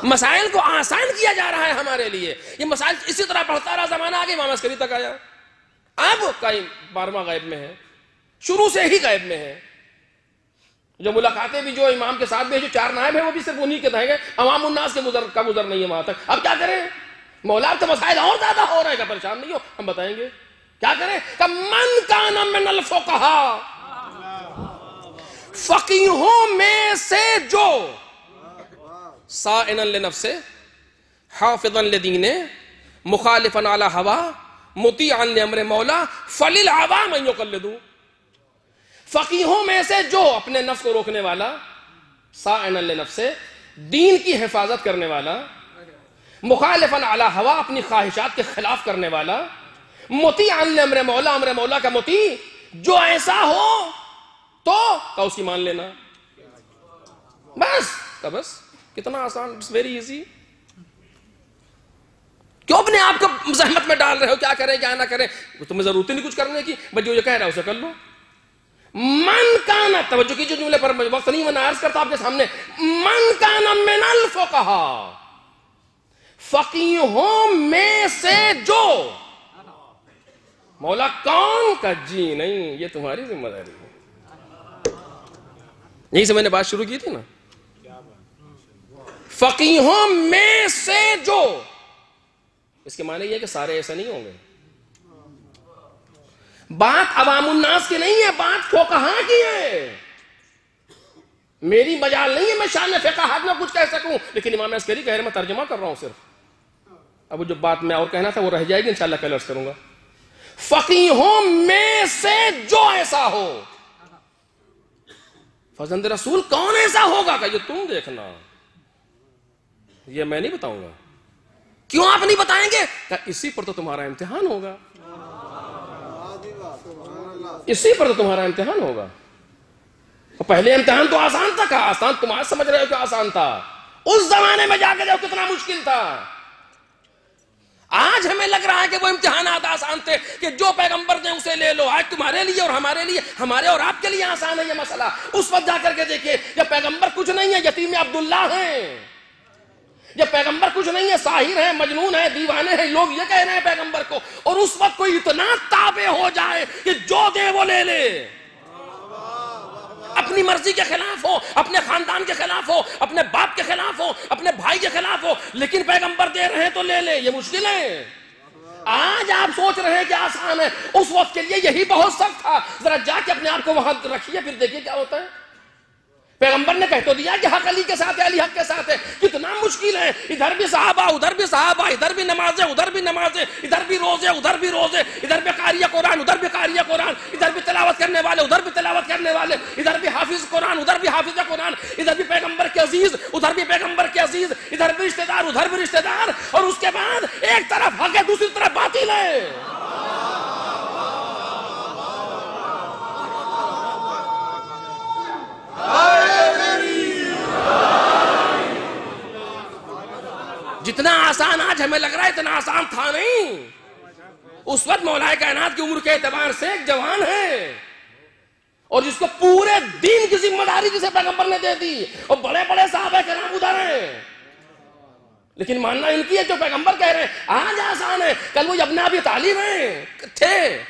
مسائل کو آسان کیا جا رہا ہے ہمارے لیے. یہ مسائل اسی طرح بڑھتا رہا، زمانہ آگے امام عسکری تک آیا. اب کئی 12واں غائب میں ہے، شروع سے ہی غائب میں ہے. جو ملاقاتیں بھی جو امام کے ساتھ بھی جو 4 نائب ہیں وہ بھی صرف انہی کے رہ گئے، عوام الناس کے گزر نہیں ہے وہاں تک. اب کیا کریں؟ مولا تو مسائل اور زیادہ ہو رہے ہیں، کہ پریشان نہیں ہو، ہم بتائیں گے کیا کریں. کہ من کان من الفقہا، فقیہوں میں سے جو صائنا لنفسہ حافظا لدینہ مخالفا علی ہوا مطیعا لامر مولا فللعوام ان یقلدوا. فقیہوں میں سے جو اپنے نفس کو روکنے والا، صائنا لنفسہ دین کی حفاظت کرنے والا، مخالفا علی ہوا اپنی خواہشات کے خلاف کرنے والا، مطیعا لامر مولا امر مولا کا مطیع، جو ایسا ہو تو اس کی مان لینا. بس کتنا آسان، اٹس ویری ایزی. کیوں اپنے آپ کو زحمت میں ڈال رہے ہو؟ کیا کریں کیا نہ کریں، تمہیں ضرورت ہی نہیں کچھ کرنے کی، بس جو یہ کہہ رہا ہے اسے کر لو. من کانا، توجہ کیجئے جملے پر، وقت نہیں میں عرض کرتا آپ کے سامنے. من کانا من الفقہا، فقیہوں میں سے جو. مولا کون کا جی نہیں، یہ تمہاری ذمہ داری ہے. یہیں سے میں نے بات شروع کی تھی نا. فقیہوں میں سے جو، اس کے معنی یہ ہے کہ سارے ایسے نہیں ہوں گے. بات عوام الناس کی نہیں ہے، بات فقہا کی ہے. میری مجال نہیں ہے میں شان فقہا میں کچھ کہہ سکوں، لیکن امام عسکری کہہ رہے میں ترجمہ کر رہا ہوں صرف. اب جو بات میں اور کہنا تھا وہ رہ جائے گی، انشاءاللہ کل عرض کروں گا. فقیہوں میں سے جو ایسا ہو. فرزند رسول کون ایسا ہوگا کہ یہ تم دیکھنا، یہ میں نہیں بتاؤں گا. کیوں آپ نہیں بتائیں گے؟ کہ اسی پر تو تمہارا امتحان ہوگا، اسی پر تو تمہارا امتحان ہوگا. پہلے امتحان تو آسان تھا، کہا آسان تمہارا سمجھ رہے ہو کہ آسان تھا، اس زمانے میں جا کے دیکھو کتنا مشکل تھا. آج ہمیں لگ رہا ہے کہ وہ امتحانات آسان تھے کہ جو پیغمبر نے اسے لے لو. آج تمہارے لیے اور ہمارے لیے، ہمارے اور آپ کے لیے آسان ہے یہ مسئلہ. اس وقت جا کر کے دیکھیے جب پیغمبر کچھ نہیں ہے، یتیم عبداللہ ہیں. جب پیغمبر کچھ نہیں ہے، ساحر ہیں، مجنون ہیں، دیوانے ہیں، لوگ یہ کہہ رہے ہیں پیغمبر کو. اور اس وقت کوئی اتنا تابع ہو جائے کہ جو دے وہ لے لے، اپنی مرضی کے خلاف ہو، اپنے خاندان کے خلاف ہو، اپنے باپ کے خلاف ہو، اپنے بھائی کے خلاف ہو، لیکن پیغمبر دے رہے ہیں تو لے لے. یہ مشکل ہے. آج آپ سوچ رہے ہیں کہ آسان ہے، اس وقت کے لیے یہی بہت سخت تھا. ذرا جا کے اپنے آپ کو وہاں رکھیے، پھر دیکھیے کیا ہوتا ہے. پیغمبر نے کہہ تو دیا کہ حق علی کے ساتھ ہے، علی حق کے ساتھ ہے. کتنا مشکل ہے، ادھر بھی صحابہ ادھر بھی صحابہ، ادھر بھی نمازیں ادھر بھی نمازیں، ادھر بھی روزے ادھر بھی روزے، ادھر بھی قاریہ قرآن ادھر بھی قاریہ قرآن، ادھر بھی تلاوت کرنے والے ادھر بھی تلاوت کرنے والے، ادھر بھی حافظ قرآن ادھر بھی حافظ قرآن، ادھر بھی پیغمبر کے عزیز ادھر بھی پیغمبر کے عزیز، ادھر بھی رشتہ دار ادھر بھی رشتہ دار. اور اس کے بعد ایک طرف حق ہے دوسری طرف باطل ہے. جتنا آسان آج ہمیں لگ رہا ہے اتنا آسان تھا نہیں. اس وقت مولا کائنات کی عمر کے اعتبار سے ایک جوان ہے، اور جس کو پورے دین کی ذمہ داری جسے پیغمبر نے دے دی، اور بڑے بڑے صحابہ کرام ادھر ہیں، لیکن ماننا ان کی ہے جو پیغمبر کہہ رہے ہیں. آج آسان ہے، کل وہ ابن ابی طالب ہیں تھے،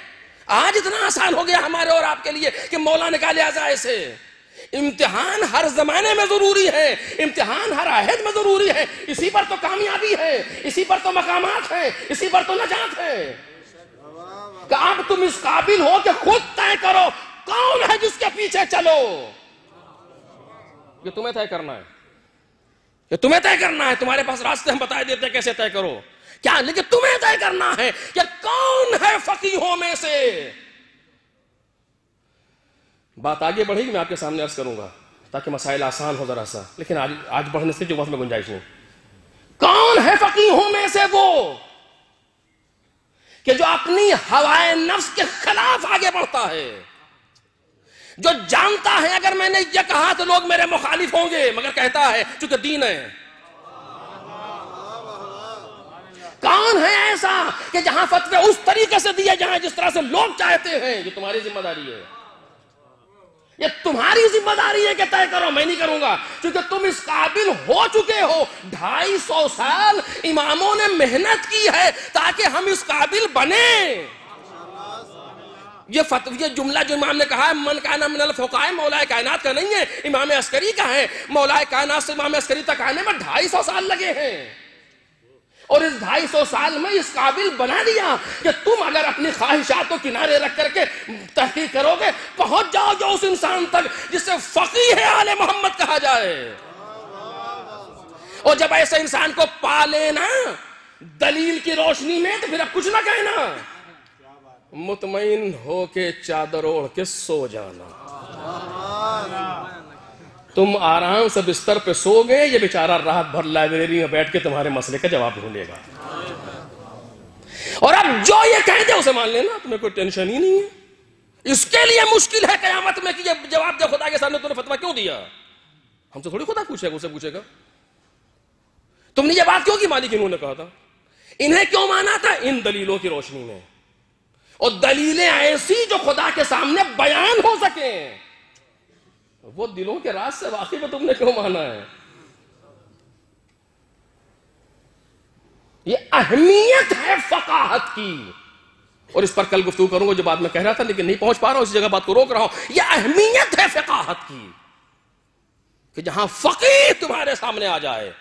آج اتنا آسان ہو گیا ہمارے اور آپ کے لیے کہ مولا نکالے جائے سے. امتحان ہر زمانے میں ضروری ہے, امتحان ہر عہد میں ضروری ہے. اسی پر تو کامیابی ہے, اسی پر تو مقامات ہیں, اسی پر تو نجات ہے. کہ اب تم اس قابل ہو کہ خود طے کرو کون ہے جس کے پیچھے چلو. یہ تمہیں طے کرنا ہے, یہ تمہیں طے کرنا ہے. تمہارے پاس راستے ہم بتا دیتے کیسے طے کرو کیا, لیکن تمہیں طے کرنا ہے کہ کون ہے فقیہوں میں سے. بات آگے بڑھے گی, میں آپ کے سامنے عرض کروں گا تاکہ مسائل آسان ہو ذرا سا, لیکن آج بڑھنے سے جو وقت میں گنجائش نہیں. کون ہے فقیہوں میں سے وہ کہ جو اپنی ہوائے نفس کے خلاف آگے بڑھتا ہے, جو جانتا ہے اگر میں نے یہ کہا تو لوگ میرے مخالف ہوں گے, مگر کہتا ہے چونکہ دین ہے. کون ہے ایسا کہ جہاں فتوے اس طریقے سے دیے جائیں جس طرح سے لوگ چاہتے ہیں. یہ تمہاری ذمہ داری ہے, یہ تمہاری ذمہ داری ہے کہ طے کرو, میں نہیں کروں گا. کیونکہ تم اس قابل ہو چکے ہو. 250 سال اماموں نے محنت کی ہے تاکہ ہم اس قابل بنیں. یہ جملہ جو امام نے کہا ہے من کانا من الفقہاء مولا کائنات کا نہیں ہے, امام عسکری کا ہے. مولا کائنات سے امام عسکری تک آنے میں 250 سال لگے ہیں, اور اس 250 سال میں اس قابل بنا دیا کہ تم اگر اپنی خواہشات کو کنارے رکھ کر کے تحقیق کرو گے پہنچ جاؤ گے اس انسان تک جسے فقیہ آل محمد کہا جائے. اور جب ایسے انسان کو پا لینا دلیل کی روشنی میں تو پھر اب کچھ نہ کہنا, مطمئن ہو کے چادر اوڑھ کے سو جانا. تم آرام سے بستر پہ سو گئے, یہ بیچارہ رات بھر لائبریری میں بیٹھ کے تمہارے مسئلے کا جواب ڈھونڈے گا. اور اب جو یہ کہہ دے اسے مان لینا, تمہیں کوئی ٹینشن ہی نہیں ہے. اس کے لیے مشکل ہے قیامت میں کہ یہ جواب دے خدا کے سامنے تم نے فتویٰ کیوں دیا. ہم سے تھوڑی خدا پوچھے گا, اسے پوچھے گا تم نے یہ بات کیوں کی, مالک انہوں نے کہا تھا. انہیں کیوں مانا تھا, ان دلیلوں کی روشنی میں, اور دلیلیں ایسی جو خدا کے سامنے بیان ہو سکیں. وہ دلوں کے راز سے واقف ہے, تم نے کیوں مانا ہے. یہ اہمیت ہے فقاہت کی, اور اس پر کل گفتگو کروں گا جو بات میں کہہ رہا تھا لیکن نہیں پہنچ پا رہا ہوں, اس جگہ بات کو روک رہا ہوں. یہ اہمیت ہے فقاہت کی کہ جہاں فقیہ تمہارے سامنے آ جائے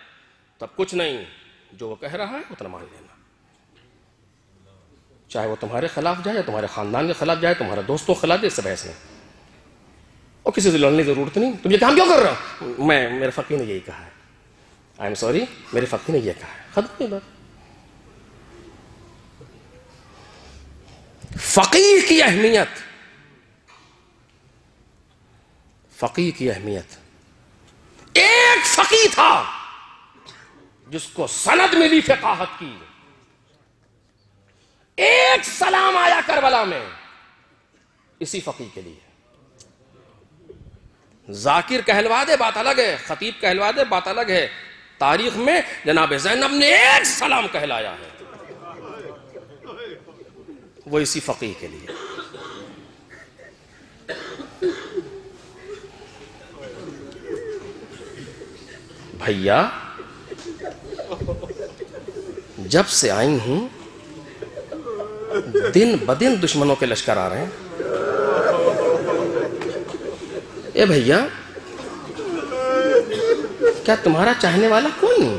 تب کچھ نہیں, جو وہ کہہ رہا ہے اتنا مان لینا, چاہے وہ تمہارے خلاف جائے, تمہارے خاندان کے خلاف جائے, تمہارے دوستوں کے خلاف جائے, اس سے بحث نہیں, اور کسی سے لڑنے کی ضرورت نہیں. تم یہ کام کیوں کر رہا ہو, میرے فقیہ نے یہی کہا ہے, آئی ایم سوری, میرے فقیہ نے یہ کہا ہے, ختم کی بات. فقیہ کی اہمیت, فقیہ کی اہمیت. ایک فقیہ تھا جس کو سند ملی فقاہت کی, ایک سلام آیا کربلا میں اسی فقیہ کے لیے. ذاکر کہلوا دے بات الگ ہے, خطیب کہلوا دے بات الگ ہے, تاریخ میں جناب زینب نے ایک سلام کہلایا ہے, وہ اسی فقیہ کے لیے. بھیا جب سے آئی ہوں دن بدن دشمنوں کے لشکر آ رہے ہیں. اے بھیا کیا تمہارا چاہنے والا کوئی نہیں؟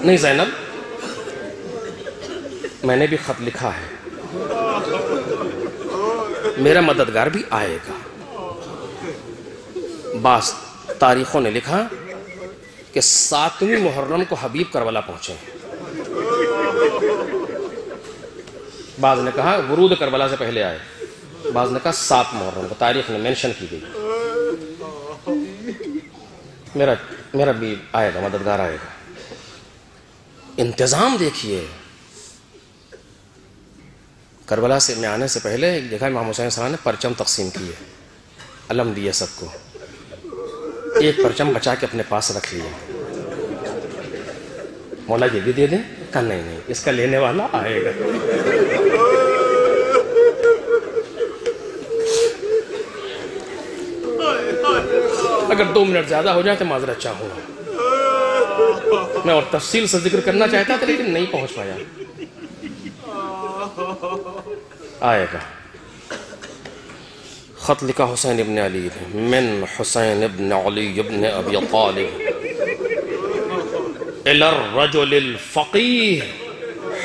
نہیں زینب, میں نے بھی خط لکھا ہے, میرا مددگار بھی آئے گا. بعض تاریخوں نے لکھا کہ 7ویں محرم کو حبیب کربلا پہنچے. بعض نے کہا ورود کربلا سے پہلے آئے, بعض نے کہا 7 محرم کو, تاریخ نے مینشن کی گئی. میرا بھی آئے گا, مددگار آئے گا. انتظام دیکھیے, کربلا سے میں آنے سے پہلے ایک جگہ امام حسین صلی اللہ علیہ وسلم نے پرچم تقسیم کیے, علم دیے سب کو. ایک پرچم بچا کے اپنے پاس رکھ لیا, مولا یہ بھی دے دیں. کہا نہیں, اس کا لینے والا آئے گا. اگر 2 منٹ زیادہ ہو جائے تو معذرت چاہوں گا. میں اور تفصیل سے ذکر کرنا چاہتا تھا لیکن نہیں پہنچ پایا. آئے گا. خط لکھا حسین ابن علی نے. من حسین ابن علی ابن ابی طالب الى الرجل الفقیہ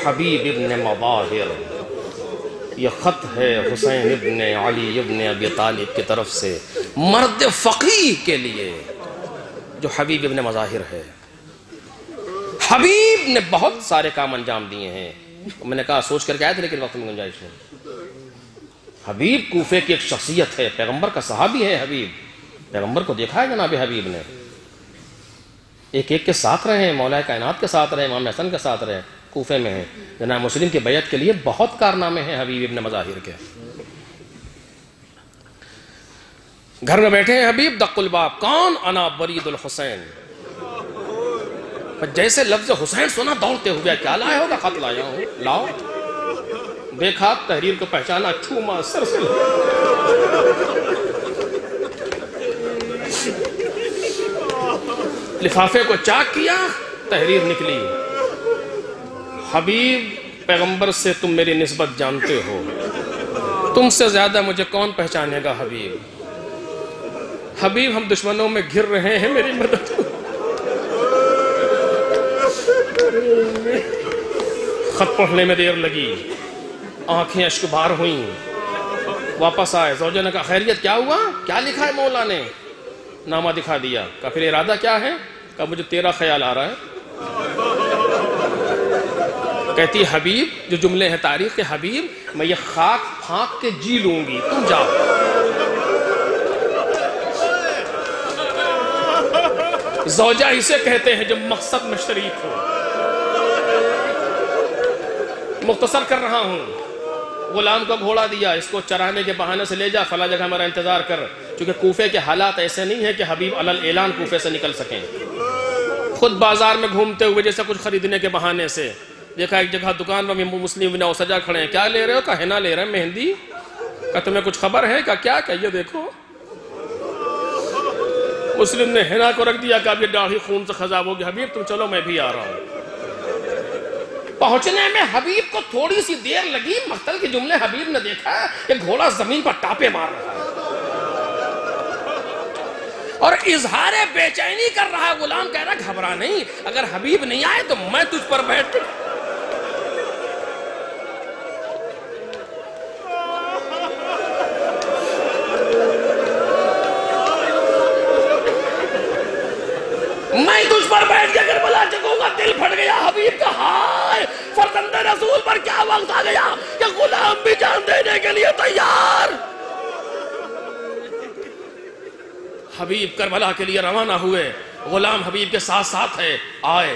حبیب ابن مظاہر. یہ خط ہے حسین ابن علی ابن ابی طالب کی طرف سے مرد فقیہ کے لیے جو حبیب ابن مظاہر ہے. حبیب نے بہت سارے کام انجام دیے ہیں. میں نے کہا سوچ کر کے آئے تھے لیکن وقت میں گنجائش نہیں. حبیب کوفے کی ایک شخصیت ہے, پیغمبر کا صحابی ہے. حبیب پیغمبر کو دیکھا ہے جناب حبیب نے, ایک ایک کے ساتھ رہے ہیں, مولا کائنات کے ساتھ رہے, امام حسن کے ساتھ رہے, کوفے میں ہیں. جناب مسلم کی بیعت کے لیے بہت کارنامے ہیں حبیب ابن مظاہر کے. گھر میں بیٹھے ہیں حبیب, دق الباب, کون؟ انا برید الحسین. جیسے لفظ حسین سنا دوڑتے ہوئے, کیا لائے ہوگا؟ خط لایا ہوں. لاؤ. دیکھا, تحریر کو پہچانا, چھوما, سرسل. لفافے کو چاک کیا, تحریر نکلی. حبیب, پیغمبر سے تم میری نسبت جانتے ہو, تم سے زیادہ مجھے کون پہچانے گا؟ حبیب حبیب ہم دشمنوں میں گھر رہے ہیں, میری مدد. خط پڑھنے میں دیر لگی, آنکھیں اشک بار ہوئیں. واپس آئے, زوجہ نے کہا خیریت کیا ہوا؟ کیا لکھا ہے مولا نے؟ نامہ دکھا دیا. کہا پھر ارادہ کیا ہے؟ کہا مجھے تیرا خیال آ رہا ہے. کہتی حبیب, جو جملے ہیں تاریخ کے, حبیب میں یہ خاک پھانک کے جی لوں گی, تم جاؤ. زوجہ اسے کہتے ہیں جب مقصد میں شریک ہو. مختصر کر رہا ہوں. غلام کو گھوڑا دیا, اس کو چرانے کے بہانے سے لے جا, فلاں جگہ میرا انتظار کر. چونکہ کوفے کے حالات ایسے نہیں ہیں کہ حبیب علل اعلان کوفے سے نکل سکیں. خود بازار میں گھومتے ہوئے جیسے کچھ خریدنے کے بہانے سے دیکھا, ایک جگہ دکان میں مسلم بنا سجا کھڑے ہیں. کیا لے رہے ہو؟ کہا ہینا لے رہے ہیں, مہندی. کہا تمہیں کچھ خبر ہے؟ کہا کیا؟ کہ یہ دیکھو. مسلم نے ہینا کو رکھ دیا. کہا یہ داڑھی خون سے خضاب ہوگی. حبیب تم چلو, میں بھی آ رہا ہوں. پہنچنے میں حبیب کو تھوڑی سی دیر لگی. مقتل کے جملے حبیب نے دیکھا کہ گھوڑا زمین پر ٹاپے مار رہا ہے اور اظہار بے چینی کر رہا. غلام کہہ رہا گھبرا نہیں, اگر حبیب نہیں آئے تو میں تجھ پر بیٹھ. میں تجھ پر بیٹھ کے کربلا چکوں گا. دل پھٹ گیا حبیب کا. ہائے, فرزند رسول پر کیا وقت آ گیا کہ غلام بھی جان دینے کے لیے تیار. حبیب کربلا کے لیے روانہ ہوئے. غلام حبیب کے ساتھ ساتھ ہے. آئے,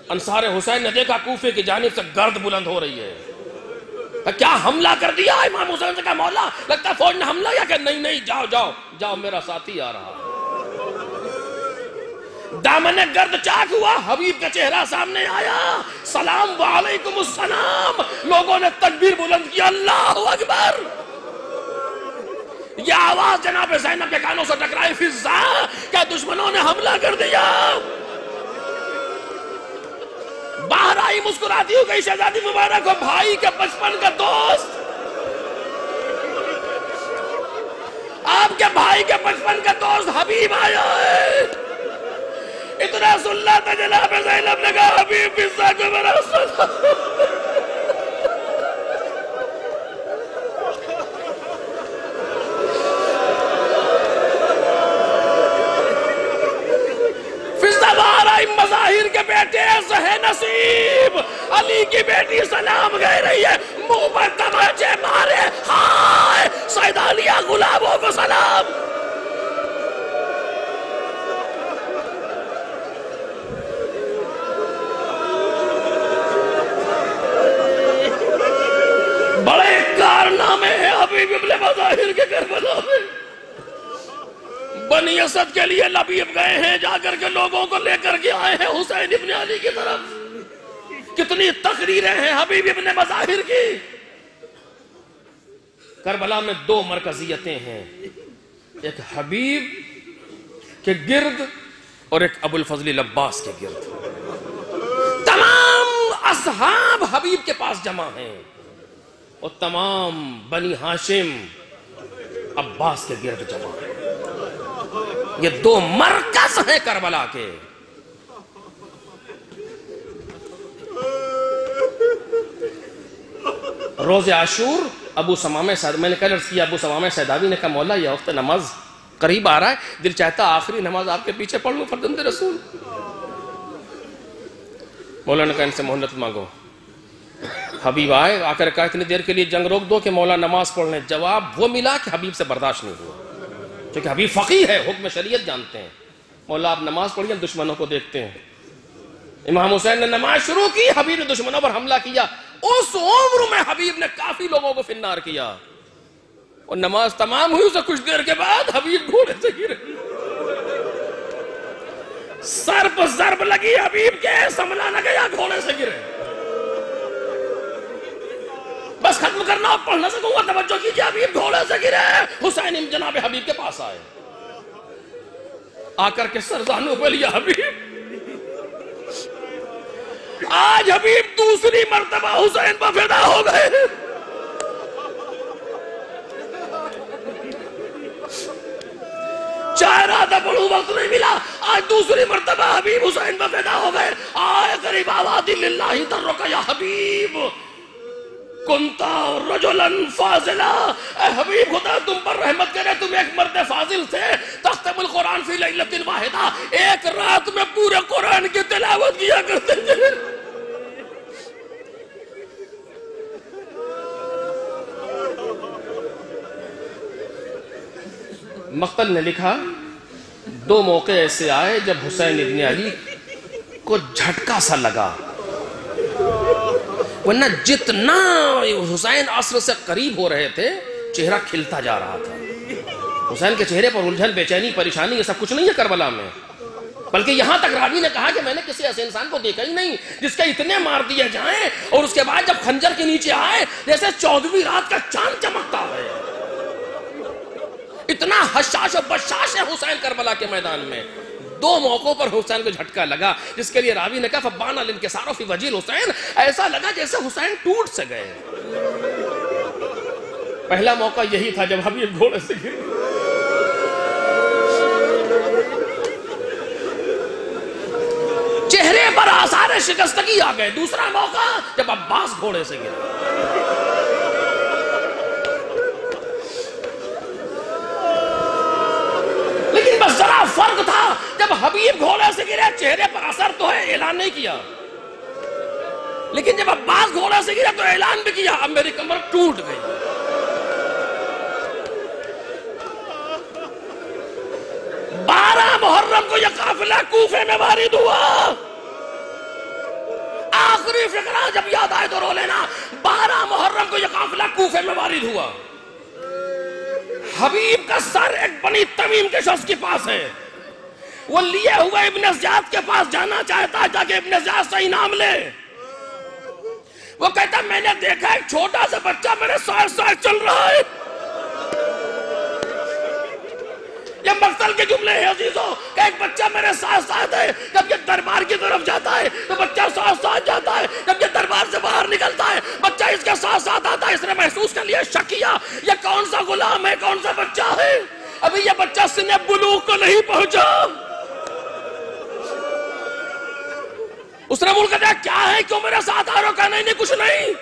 انصار حسین نے دیکھا کوفے کی جانب سے گرد بلند ہو رہی ہے. کیا حملہ کر دیا؟ امام حسین سے کہا مولا لگتا فوج نے حملہ کیا. کہ نہیں نہیں, جاؤ جاؤ جاؤ, میرا ساتھی آ رہا. دامن گرد چاک ہوا, حبیب کا چہرہ سامنے آیا. سلام وعلیکم السلام. لوگوں نے تکبیر بلند کیا, اللہ اکبر. یہ آواز جناب زینب کے کانوں سے ٹکرائی. فضا, کیا دشمنوں نے حملہ کر دیا؟ باہر آئی مسکراتی ہو گئی شہزادی مبارک کو. بھائی کے بچپن کا دوست, آپ کے بھائی کے بچپن کا دوست حبیب آیا ہے. اتنا سننا تھا جناب زینب نے کہا حبیب فضا کو میرا سلام. فضا باہر آئی. مظاہر کے بیٹے زہ نصیب, علی کی بیٹی سلام کہہ رہی ہے. منہ پر تماچے مارے. ہائے, سیدہ علیہ غلاموں کو سلام. بڑے کارنامے ہیں حبیب ابن مظاہر کے کربلا میں. بنی اسد کے لیے لبیب گئے ہیں, جا کر کے لوگوں کو لے کر کے آئے ہیں حسین ابن علی کی طرف. کتنی تقریریں ہیں حبیب ابن مظاہر کی. کربلا میں دو مرکزیتیں ہیں. ایک حبیب کے گرد اور ایک ابو الفضل عباس کے گرد. تمام اصحاب حبیب کے پاس جمع ہیں اور تمام بنی ہاشم عباس کے گرد جمع ہیں. یہ دو مرکز ہیں کربلا کے. روز عاشور ابو سمامہ میں نے کل عرض کیا، ابو سمامہ سیداوی نے کہا مولا یہ وقت نماز قریب آ رہا ہے، دل چاہتا آخری نماز آپ کے پیچھے پڑھ لوں فرزند رسول. مولا نے کہا ان سے مہلت مانگو. حبیب آئے، آ کر کہا اتنی دیر کے لیے جنگ روک دو کہ مولا نماز پڑھ لیں. جواب وہ ملا کہ حبیب سے برداشت نہیں ہوا، کیونکہ حبیب فقیہ ہے، حکم شریعت جانتے ہیں. مولا آپ نماز پڑھیے، دشمنوں کو دیکھتے ہیں. امام حسین نے نماز شروع کی، حبیب نے دشمنوں پر حملہ کیا. اس عمر میں حبیب نے کافی لوگوں کو فنار کیا، اور نماز تمام ہوئی اسے کچھ دیر کے بعد حبیب گھوڑے سے گرے. سر پر ضرب لگی، حبیب کے سنبھلا نہ گیا، گھوڑے سے گرے. بس ختم کرنا اور پڑھ نہ سکوں گا، توجہ کیجئے. حبیب گھوڑے سے گرے، حسین جناب حبیب کے پاس آئے، آ کر کے سر زانوں پہ لیا. حبیب آج حبیب دوسری مرتبہ حسین پر فدا ہو گئے. چہرہ تھا پڑھو وقت نہیں ملا، آج دوسری مرتبہ حبیب حسین پر فدا ہو گئے. آئے قریب آوادی للہ درک یا حبیب کنتا رجلا فاضلا. اے حبیب خدا تم پر رحمت کرے، تم ایک مرد فاضل تھے. تختم القرآن فی لیلۃ واحدہ، ایک رات میں پورے قرآن کی تلاوت کیا کرتے تھے. مقتل نے لکھا دو موقع ایسے آئے جب حسین ابن علی کو جھٹکا سا لگا، ورنہ جتنا حسین عصر سے قریب ہو رہے تھے چہرہ کھلتا جا رہا تھا. حسین کے چہرے پر الجھن، بے چینی، پریشانی یہ سب کچھ نہیں ہے کربلا میں. بلکہ یہاں تک راوی نے کہا کہ میں نے کسی ایسے انسان کو دیکھا ہی نہیں جس کے اتنے مار دیے جائیں اور اس کے بعد جب خنجر کے نیچے آئے جیسے 14ویں رات کا چاند چمکتا ہے. اتنا حشاش و بشاش ہے حسین کربلا کے میدان میں. دو موقعوں پر حسین کو جھٹکا لگا جس کے لیے راوی نے کہا فبان الانکسار فی وجہ حسین، ایسا لگا جیسے حسین ٹوٹ سے گئے. پہلا موقع یہی تھا جب حبیب گھوڑے سے گرے. چہرے پر آثار شکستگی آ گئے. دوسرا موقع جب عباس گھوڑے سے گرے. لیکن بس ذرا فرق تھا، جب حبیب گھوڑے سے گرے چہرے پر اثر تو ہے، اعلان نہیں کیا. لیکن جب عباس گھوڑے سے گرے تو اعلان بھی کیا، اب میری کمر ٹوٹ گئی. محرم کو یہ قافلہ کوفے میں وارد ہوا. آخری فقرہ جب یاد آئے تو رو لینا. 12 محرم کو یہ قافلہ کوفے میں وارد ہوا. حبیب کا سر ایک بنی تمیم کے شخص کے پاس ہے. وہ لیے ہوئے ابن زیاد کے پاس جانا چاہتا ہے تاکہ ابن زیاد سے انعام لے. وہ کہتا میں نے دیکھا ایک چھوٹا سا بچہ میرے ساتھ ساتھ چل رہا ہے. یہ مقتل کے جملے ہیں عزیزوں کہ ایک بچہ میرے ساتھ ساتھ ہے. جب یہ دربار کی طرف جاتا ہے تو بچہ ساتھ ساتھ جاتا ہے. جب یہ دربار سے باہر نکلتا ہے بچہ اس کے ساتھ ساتھ آتا ہے. اس نے محسوس کر لیا شک کیا یہ کون سا غلام ہے، کون سا بچہ ہے. ابھی یہ بچہ سن بلوغ کو نہیں پہنچا. اس نے مول کہا کیا ہے، کیوں میرے ساتھ آ رہا؟ کہا نہیں کچھ نہیں.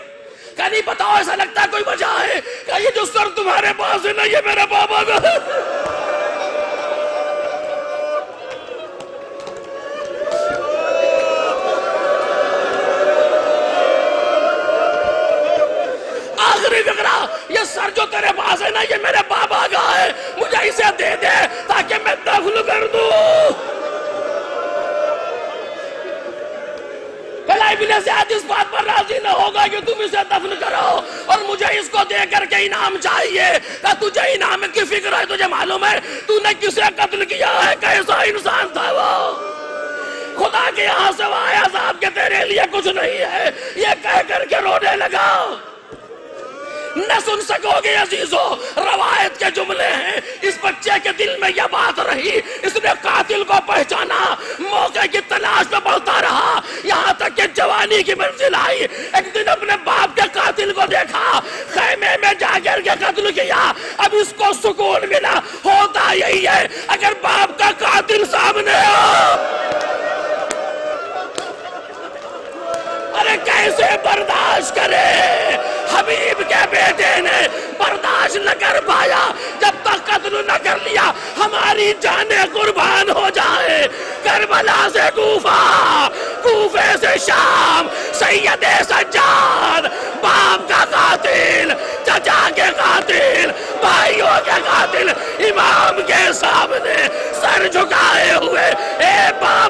کہا نہیں بتاؤ، ایسا لگتا ہے کوئی وجہ ہے. کہا یہ جو سر تمہارے پاس ہے نا یہ میرا بابا کا ہے. یہ سر جو تیرے پاس ہے نا یہ میرے بابا کا ہے، مجھے اسے دے دے تاکہ میں دفن کر دوں. کہا ابن زیاد اس بات پر راضی نہ ہوگا کہ تم اسے دفن کرو اور مجھے اس کو دے کر کے انعام چاہیے. کہ تجھے انعام کی فکر ہے، تجھے معلوم ہے تو نے کسے قتل کیا ہے، کیسا انسان تھا وہ. خدا کے یہاں سوائے عذاب کے تیرے لیے کچھ نہیں ہے، یہ کہہ کر کے رونے لگا. نہ سن سکو گے عزیزو، روایت کے جملے ہیں۔ اس بچے کے دل میں یہ بات رہی، اس نے قاتل کو پہچانا، موقع کی تلاش میں بڑھتا رہا، یہاں تک کہ جوانی کی منزل آئی۔ ایک دن اپنے باپ کے قاتل کو دیکھا، خیمے میں جا کر کے قتل کیا۔ اب اس کو سکون ملا۔ ہوتا یہی ہے اگر باپ کا قاتل سامنے ہو، ارے کیسے برداشت کرے؟ حبیب کے بیٹے نے برداشت نہ کر پایا، جب تک قتل نہ کر لیا ہماری جانیں قربان ہو جائے۔ کربلا سے کوفہ، کوفے سے شام، سید سجاد، باپ کا قاتل، چچا کے قاتل، بھائیوں کے قاتل، امام کے سامنے سر جھکائے ہوئے، اے باپ